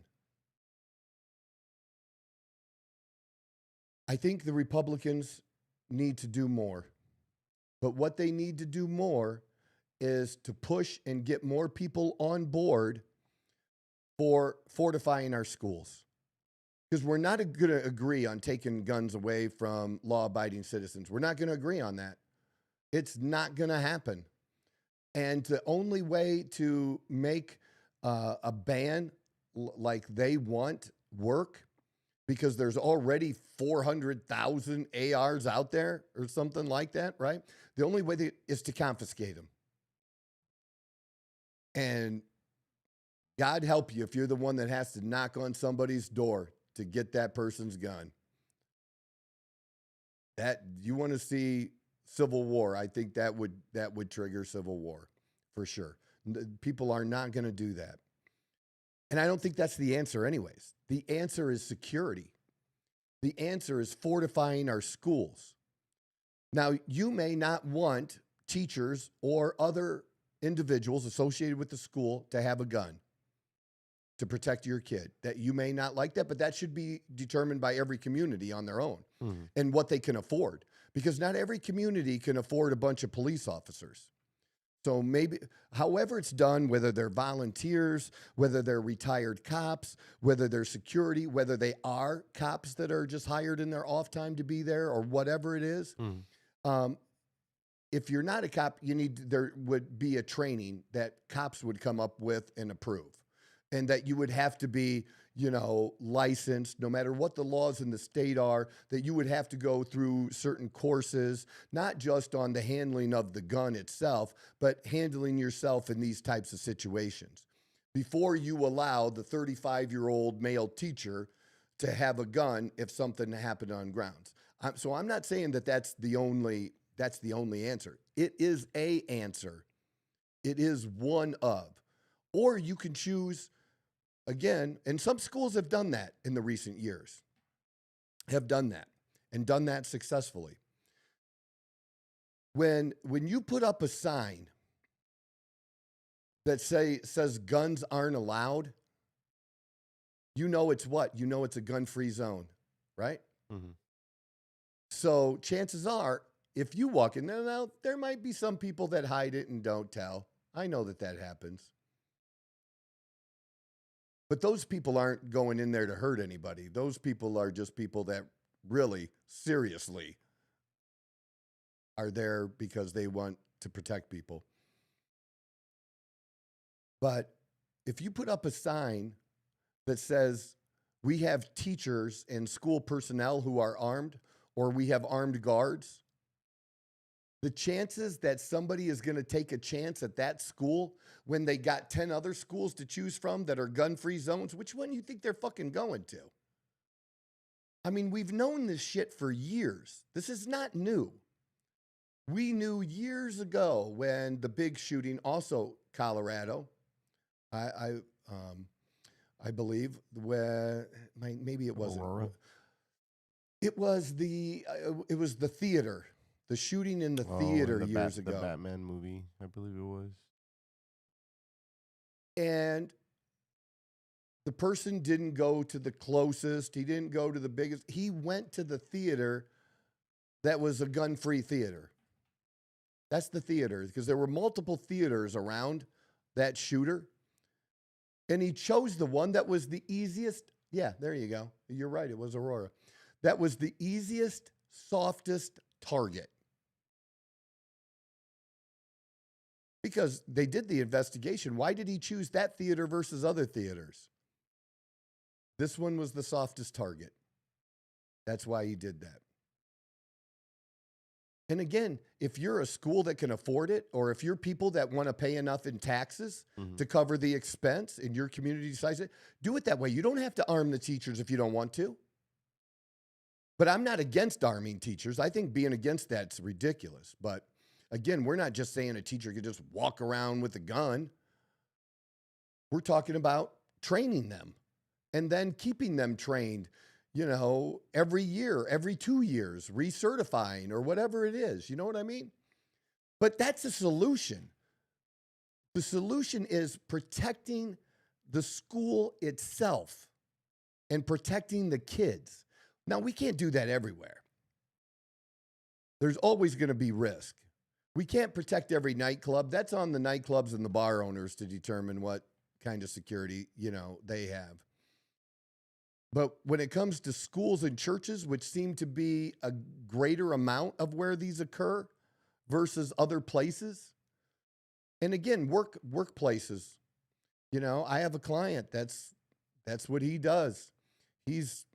I think the Republicans need to do more. But what they need to do more is to push and get more people on board for fortifying our schools. Because we're not going to agree on taking guns away from law-abiding citizens. We're not going to agree on that. It's not going to happen. And the only way to make a ban like they want work, because there's already 400,000 ARs out there or something like that, right? The only way is to confiscate them. And God help you if you're the one that has to knock on somebody's door to get that person's gun. That you want to see civil war, I think that would trigger civil war for sure. People are not going to do that. And I don't think that's the answer anyways. The answer is security. The answer is fortifying our schools. Now, you may not want teachers or other individuals associated with the school to have a gun to protect your kid. That you may not like that, but that should be determined by every community on their own and what they can afford. Because not every community can afford a bunch of police officers. So maybe, however it's done, whether they're volunteers, whether they're retired cops, whether they're security, whether they are cops that are just hired in their off time to be there or whatever it is. If you're not a cop, there would be a training that cops would come up with and approve. And that you would have to be, licensed, no matter what the laws in the state are, that you would have to go through certain courses, not just on the handling of the gun itself, but handling yourself in these types of situations. Before you allow the 35-year-old male teacher to have a gun if something happened on grounds. So I'm not saying that that's the only answer. It is an answer. It is one of. Or you can choose. Again, and some schools have done that in the recent years, have done that and done that successfully. When you put up a sign that says guns aren't allowed, it's what? It's a gun-free zone, right? Mm-hmm. So chances are, if you walk in there now, there might be some people that hide it and don't tell. I know that happens. But those people aren't going in there to hurt anybody. Those people are just people that really, seriously are there because they want to protect people. But if you put up a sign that says, we have teachers and school personnel who are armed, or we have armed guards, the chances that somebody is going to take a chance at that school when they got 10 other schools to choose from that are gun-free zones, which one do you think they're fucking going to? I mean, we've known this shit for years. This is not new. We knew years ago when the big shooting, also Colorado, I believe, where maybe it wasn't. Aurora. It was the theater. The shooting in the theater years ago. The Batman movie, I believe it was. And the person didn't go to the closest. He didn't go to the biggest. He went to the theater that was a gun-free theater. That's the theater, because there were multiple theaters around that shooter. And he chose the one that was the easiest. Yeah, there you go. You're right. It was Aurora. That was the easiest, softest target. Because they did the investigation. Why did he choose that theater versus other theaters? This one was the softest target. That's why he did that. And again, if you're a school that can afford it, or if you're people that want to pay enough in taxes to cover the expense and your community decides it, do it that way. You don't have to arm the teachers if you don't want to. But I'm not against arming teachers. I think being against that's ridiculous. But again, we're not just saying a teacher could just walk around with a gun. We're talking about training them and then keeping them trained, you know, every year, every 2 years, recertifying or whatever it is. You know what I mean? But that's a solution. The solution is protecting the school itself and protecting the kids. Now, we can't do that everywhere. There's always going to be risk. We can't protect every nightclub. That's on the nightclubs and the bar owners to determine what kind of security, you know, they have. But when it comes to schools and churches, which seem to be a greater amount of where these occur versus other places, and again, workplaces, you know, I have a client that's what he does. He's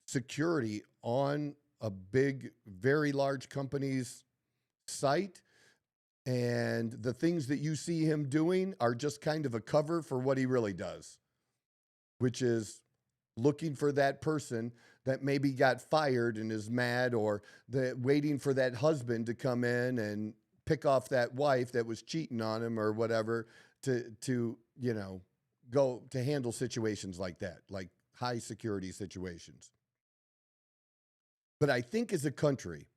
security on a big, very large company's site. And the things that you see him doing are just kind of a cover for what he really does, which is looking for that person that maybe got fired and is mad, or waiting for that husband to come in and pick off that wife that was cheating on him or whatever to you know, go to handle situations like that, like high security situations. But I think as a country,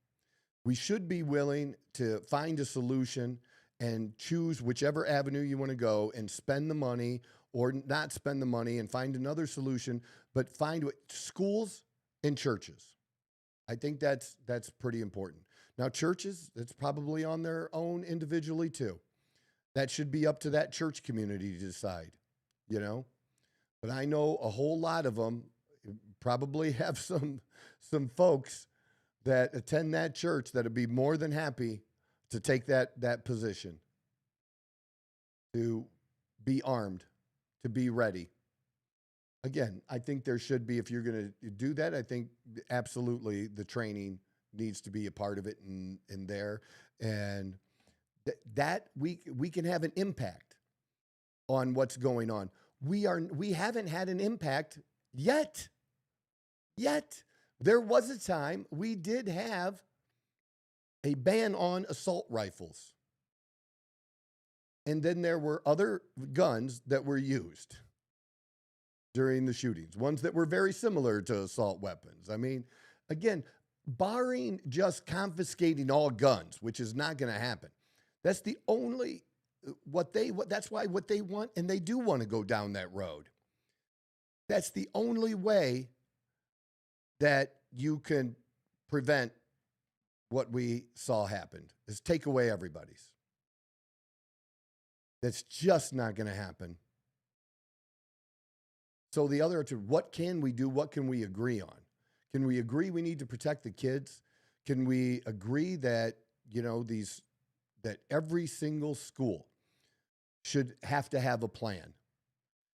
we should be willing to find a solution and choose whichever avenue you want to go and spend the money or not spend the money and find another solution, but find schools and churches. I think that's pretty important. Now, churches, that's probably on their own individually too. That should be up to that church community to decide, you know. But I know a whole lot of them probably have some folks that attend that church that would be more than happy to take that position, to be armed, to be ready. Again, I think there should be, if you're going to do that, I think absolutely the training needs to be a part of it in there. And that we can have an impact on what's going on. We haven't had an impact yet. There was a time we did have a ban on assault rifles. And then there were other guns that were used during the shootings, ones that were very similar to assault weapons. I mean, again, barring just confiscating all guns, which is not going to happen. That's the only, that's why what they want, and they do want to go down that road. That's the only way that you can prevent what we saw happen, is take away everybody's. That's just not going to happen. So the other two, what can we do? What can we agree on? Can we agree we need to protect the kids? Can we agree that, you know, that every single school should have to have a plan?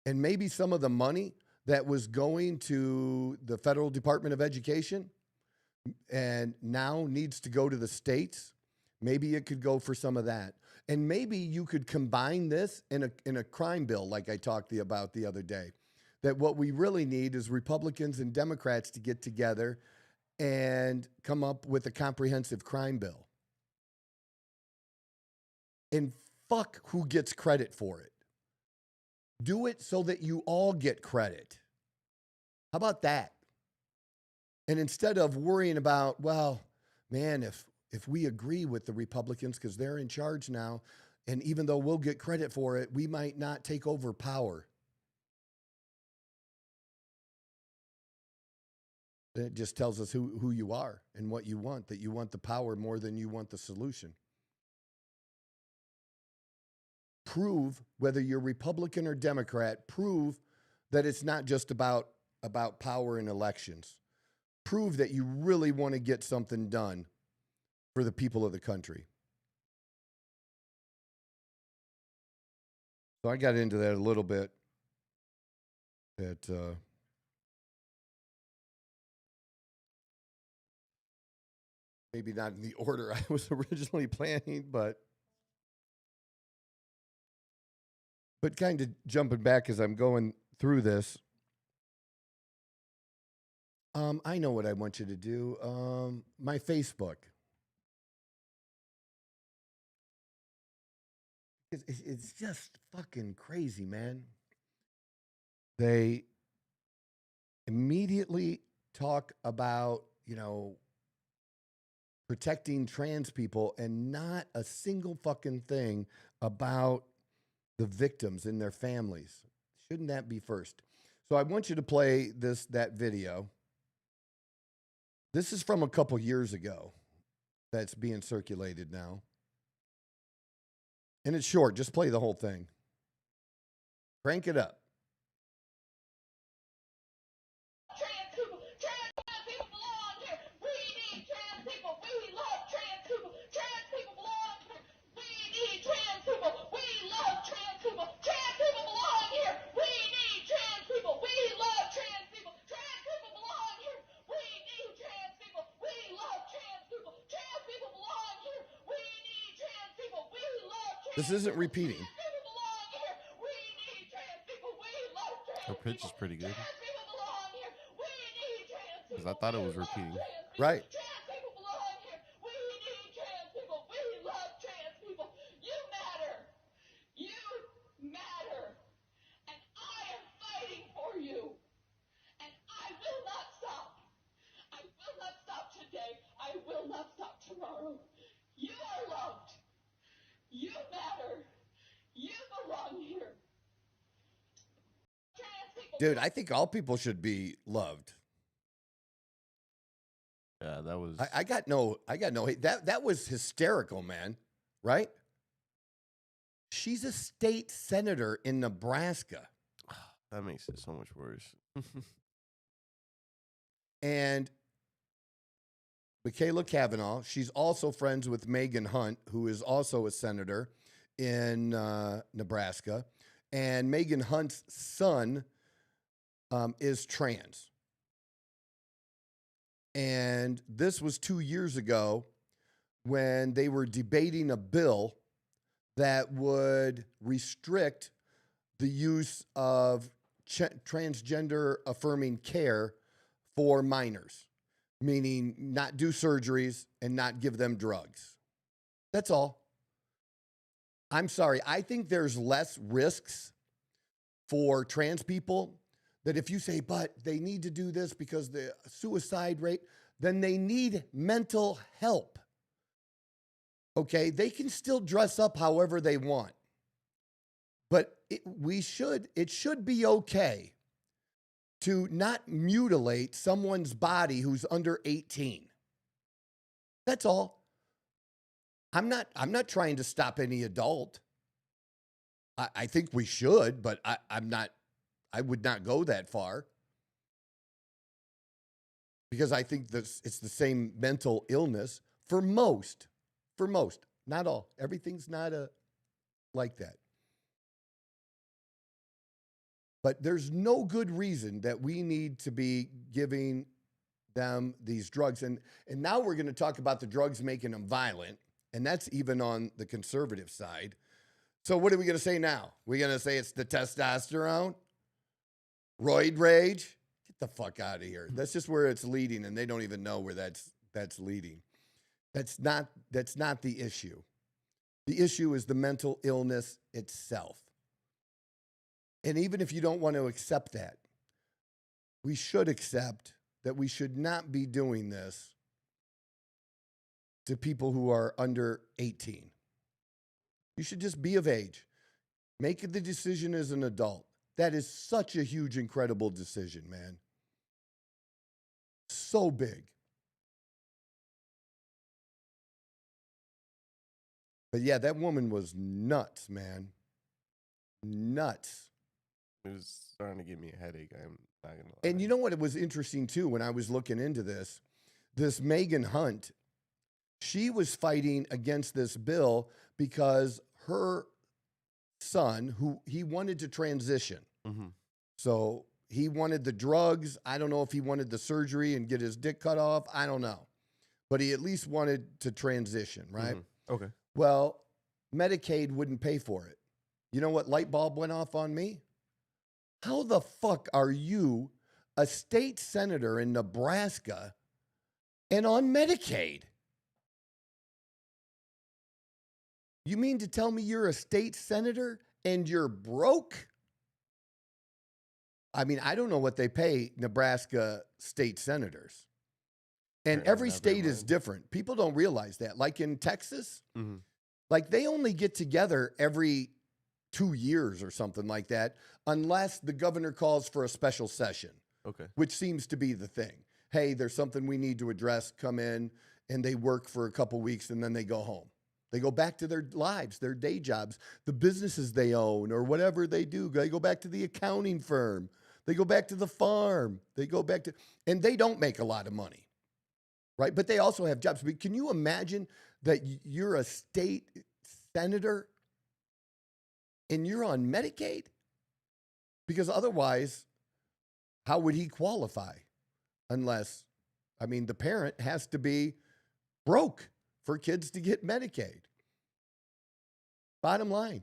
And maybe some of the money that was going to the Federal Department of Education and now needs to go to the states, maybe it could go for some of that. And maybe you could combine this in a crime bill like I talked about the other day. That what we really need is Republicans and Democrats to get together and come up with a comprehensive crime bill. And fuck who gets credit for it. Do it so that you all get credit. How about that? And instead of worrying about, well, man, if we agree with the Republicans because they're in charge now, and even though we'll get credit for it, we might not take over power. It just tells us who you are and what you want, that you want the power more than you want the solution. Prove, whether you're Republican or Democrat, prove that it's not just about power in elections. Prove that you really want to get something done for the people of the country. So I got into that a little bit. That Maybe not in the order I was originally planning, but kind of jumping back as I'm going through this. I know what I want you to do. My Facebook. It's just fucking crazy, man. They immediately talk about, protecting trans people and not a single fucking thing about the victims and their families. Shouldn't that be first? So I want you to play that video. This is from a couple years ago that's being circulated now. And it's short. Just play the whole thing. Crank it up. This isn't repeating. Her pitch is pretty good. Because I thought it was repeating. Right. Dude, I think all people should be loved. Yeah, that was. I got no hate. That was hysterical, man. Right? She's a state senator in Nebraska. That makes it so much worse. And Michaela Cavanaugh, she's also friends with Megan Hunt, who is also a senator in Nebraska. And Megan Hunt's son is trans. And this was 2 years ago when they were debating a bill that would restrict the use of transgender affirming care for minors, meaning not do surgeries and not give them drugs. That's all. I'm sorry. I think there's less risks for trans people that if you say, but they need to do this because the suicide rate, then they need mental help. Okay? They can still dress up however they want. But it should be okay to not mutilate someone's body who's under 18. That's all. I'm not trying to stop any adult. I think we should, but I would not go that far. Because I think it's the same mental illness for most, not all. Everything's not like that. But there's no good reason that we need to be giving them these drugs. And now we're going to talk about the drugs making them violent. And that's even on the conservative side. So what are we going to say now? We're going to say it's the testosterone? Roid rage? Get the fuck out of here. That's just where it's leading, and they don't even know where that's leading. That's not the issue. The issue is the mental illness itself. And even if you don't want to accept that, we should accept that we should not be doing this to people who are under 18. You should just be of age. Make the decision as an adult. That is such a huge, incredible decision, man. So big. But yeah, that woman was nuts, man. Nuts. It was starting to give me a headache. I'm not going to lie. And you know what? It was interesting, too, when I was looking into this Megan Hunt, she was fighting against this bill because her son, who he wanted to transition. Mm-hmm. So he wanted the drugs. I don't know if he wanted the surgery and get his dick cut off. I don't know. but he at least wanted to transition, right? Okay. Well, Medicaid wouldn't pay for it. You know what light bulb went off on me? How the fuck are you a state senator in Nebraska and on Medicaid? You mean to tell me you're a state senator and you're broke? I mean, I don't know what they pay Nebraska state senators. And every state is different. People don't realize that. Like in Texas, like they only get together every 2 years or something like that, unless the governor calls for a special session. Okay. Which seems to be the thing. Hey, there's something we need to address. Come in, and they work for a couple weeks, and then they go home. They go back to their lives, their day jobs, the businesses they own, or whatever they do. They go back to the accounting firm. They go back to the farm. They go back to, and they don't make a lot of money, right? But they also have jobs. But can you imagine that you're a state senator and you're on Medicaid? Because otherwise, how would he qualify? Unless, I mean, the parent has to be broke for kids to get Medicaid. Bottom line.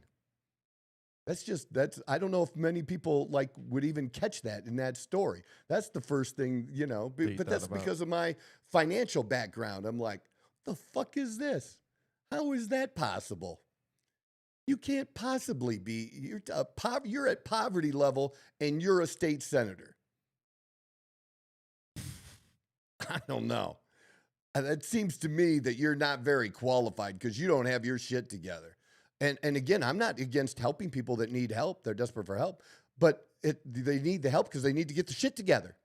I don't know if many people would even catch that in that story. That's the first thing, but that's because of my financial background. I'm like, the fuck is this? How is that possible? You can't possibly be, you're at poverty level and you're a state senator. I don't know. And it seems to me that you're not very qualified because you don't have your shit together. And again, I'm not against helping people that need help. They're desperate for help. But they need the help because they need to get the shit together.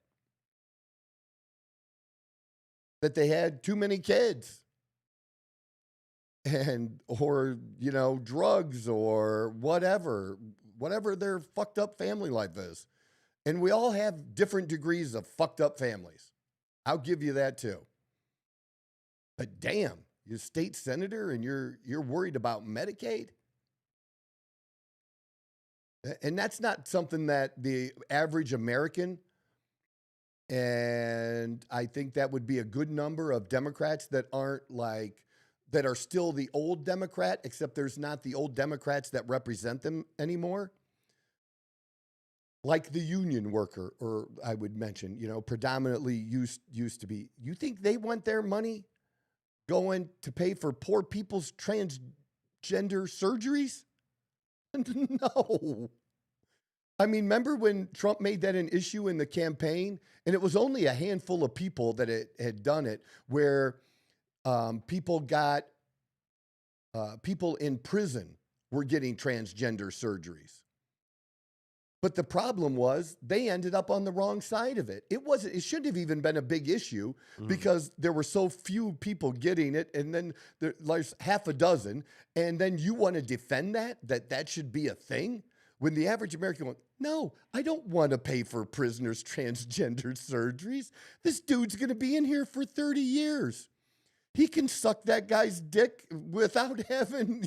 That they had too many kids. Or drugs or whatever their fucked up family life is. And we all have different degrees of fucked up families. I'll give you that too. But damn, you're a state senator and you're worried about Medicaid? And that's not something that the average American, and I think that would be a good number of Democrats that that are still the old Democrat, except there's not the old Democrats that represent them anymore. Like the union worker, or I would mention, predominantly used to be. You think they want their money going to pay for poor people's transgender surgeries? No. I mean, remember when Trump made that an issue in the campaign? And it was only a handful of people that had done it, where people in prison were getting transgender surgeries. But the problem was they ended up on the wrong side of it. It shouldn't have even been a big issue because there were so few people getting it. And then there's half a dozen. And then you want to defend that should be a thing? When the average American went, no, I don't want to pay for prisoners' transgender surgeries. This dude's going to be in here for 30 years. He can suck that guy's dick without having,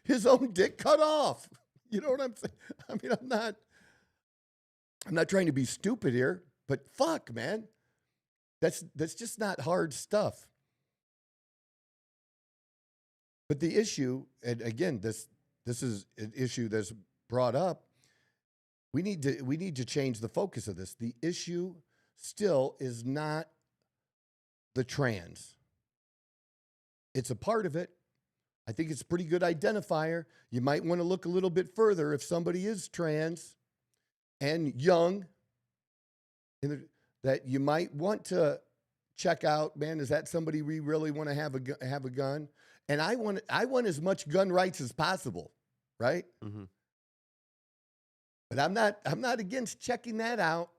his own dick cut off. You know what I'm saying? I mean, I'm not trying to be stupid here, but fuck, man. That's just not hard stuff. But the issue, and again, this is an issue that's brought up. We need to change the focus of this. The issue still is not the trans. It's a part of it. I think it's a pretty good identifier. You might want to look a little bit further if somebody is trans and young, that you might want to check out, man, is that somebody we really want to have a gun? And I want as much gun rights as possible, right? Mm-hmm. But I'm not against checking that out.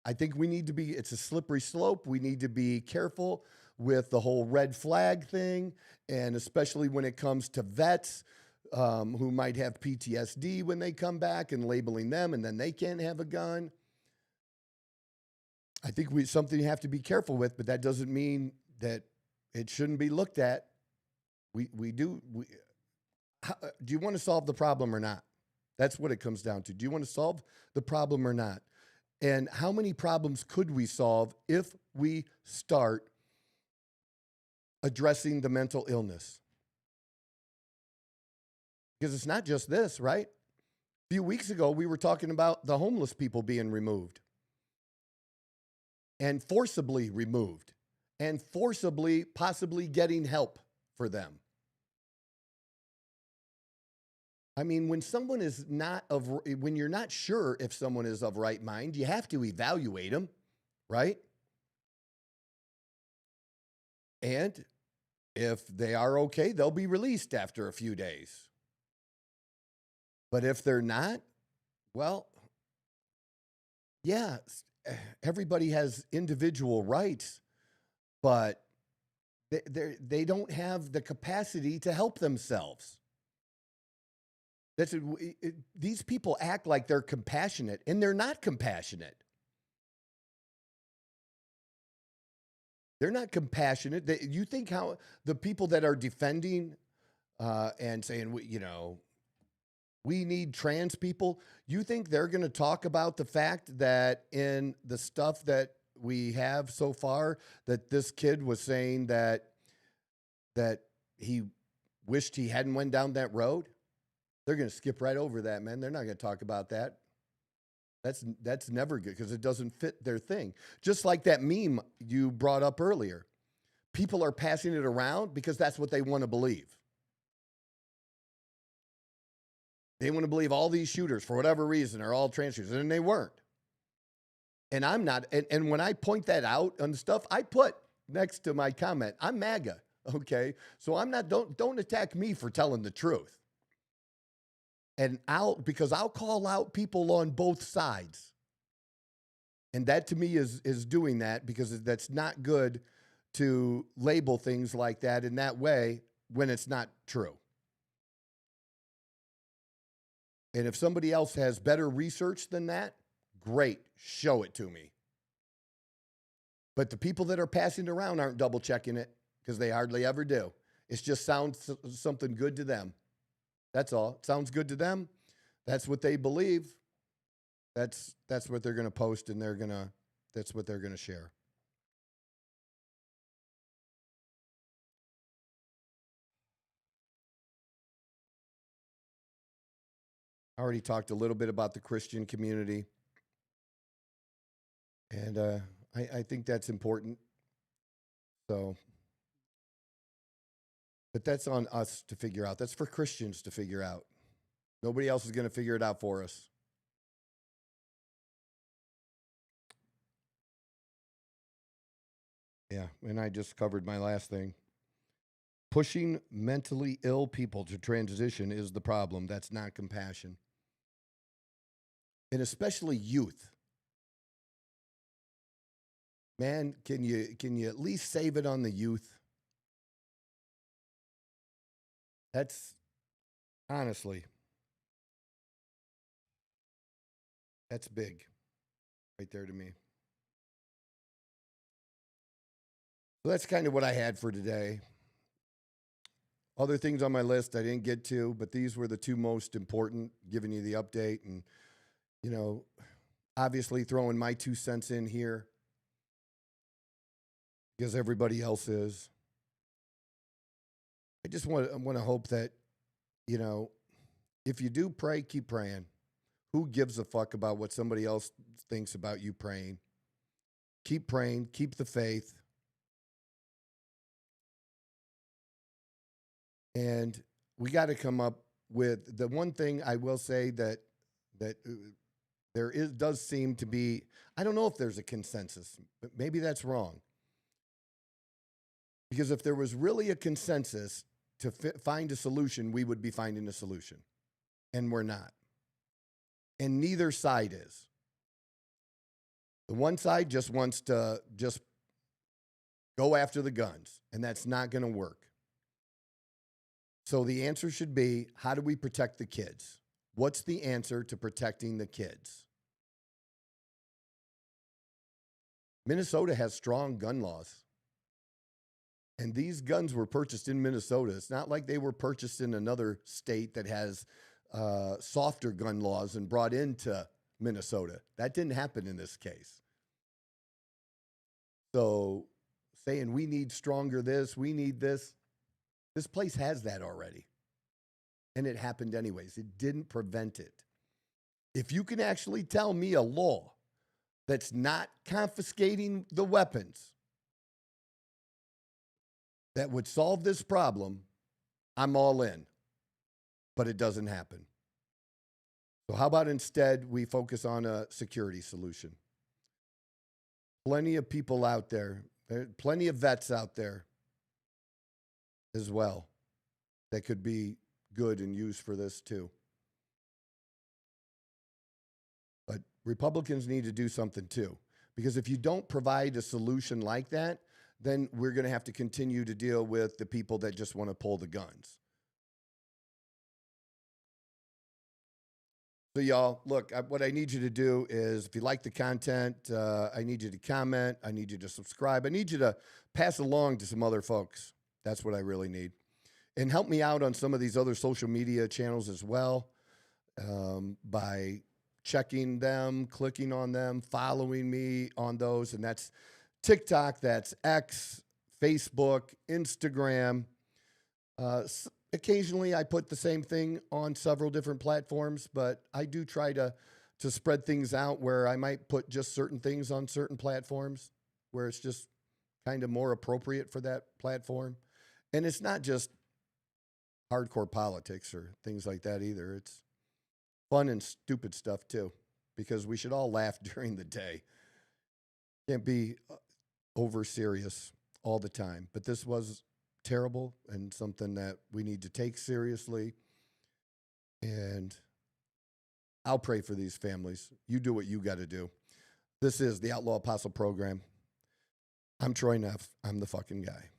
I think it's a slippery slope. We need to be careful with the whole red flag thing, and especially when it comes to vets who might have PTSD when they come back, and labeling them, and then they can't have a gun. I think something you have to be careful with, but that doesn't mean that it shouldn't be looked at. Do you want to solve the problem or not? That's what it comes down to. Do you want to solve the problem or not? And how many problems could we solve if we start addressing the mental illness? Because it's not just this, right? A few weeks ago, we were talking about the homeless people being removed and forcibly removed and forcibly possibly getting help for them. I mean, when someone is not when you're not sure if someone is of right mind, you have to evaluate them, right? And if they are okay, they'll be released after a few days. But if they're not, well, yeah, everybody has individual rights, but they don't have the capacity to help themselves. These people act like they're compassionate, and they're not compassionate. They're not compassionate. You think how the people that are defending and saying, you know, we need trans people, you think they're going to talk about the fact that in the stuff that we have so far, that this kid was saying that he wished he hadn't went down that road? They're going to skip right over that, man. They're not going to talk about that. That's never good because it doesn't fit their thing. Just like that meme you brought up earlier. People are passing it around because that's what they want to believe. They want to believe all these shooters, for whatever reason, are all trans shooters, and they weren't. And I'm not. And when I point that out on the stuff, I put next to my comment, I'm MAGA, okay? So I'm not. Don't attack me for telling the truth. And because I'll call out people on both sides. And that to me is doing that, because that's not good to label things like that in that way when it's not true. And if somebody else has better research than that, great, show it to me. But the people that are passing it around aren't double checking it, because they hardly ever do. It just sounds something good to them. That's all. It sounds good to them. That's what they believe. That's what they're going to post, and that's what they're going to share. I already talked a little bit about the Christian community, and I think that's important. So, but that's on us to figure out. That's for Christians to figure out. Nobody else is going to figure it out for us. Yeah, and I just covered my last thing. Pushing mentally ill people to transition is the problem. That's not compassion. And especially youth. Man, can you at least save it on the youth? That's honestly, that's big right there to me. So that's kind of what I had for today. Other things on my list I didn't get to, but these were the two most important, giving you the update and, you know, obviously throwing my 2 cents in here because everybody else is. I just want to hope that, you know, if you do pray, keep praying. Who gives a fuck about what somebody else thinks about you praying? Keep praying, keep the faith. And we got to come up with the one thing I will say that does seem to be, I don't know if there's a consensus, but maybe that's wrong. Because if there was really a consensus to find a solution, we would be finding a solution. And we're not. And neither side is. The one side just wants to just go after the guns, and that's not going to work. So the answer should be, how do we protect the kids? What's the answer to protecting the kids? Minnesota has strong gun laws. And these guns were purchased in Minnesota. It's not like they were purchased in another state that has softer gun laws and brought into Minnesota. That didn't happen in this case. So saying we need stronger this, we need this, this place has that already. And it happened anyways. It didn't prevent it. If you can actually tell me a law that's not confiscating the weapons that would solve this problem, I'm all in. But it doesn't happen. So how about instead we focus on a security solution? Plenty of people out there, plenty of vets out there as well that could be good and used for this too. But Republicans need to do something too, because if you don't provide a solution like that, then we're going to have to continue to deal with the people that just want to pull the guns. So y'all, look, what I need you to do is, if you like the content, I need you to comment. I need you to subscribe. I need you to pass along to some other folks. That's what I really need. And help me out on some of these other social media channels as well, by checking them, clicking on them, following me on those. And that's TikTok, that's X, Facebook, Instagram. Occasionally I put the same thing on several different platforms, but I do try to spread things out where I might put just certain things on certain platforms where it's just kind of more appropriate for that platform. And it's not just hardcore politics or things like that either. It's fun and stupid stuff too, because we should all laugh during the day. Can't be over serious all the time. But this was terrible and something that we need to take seriously. And I'll pray for these families. You do what you got to do. This is the Outlaw Apostle program. I'm Troy Neff. I'm the fucking guy.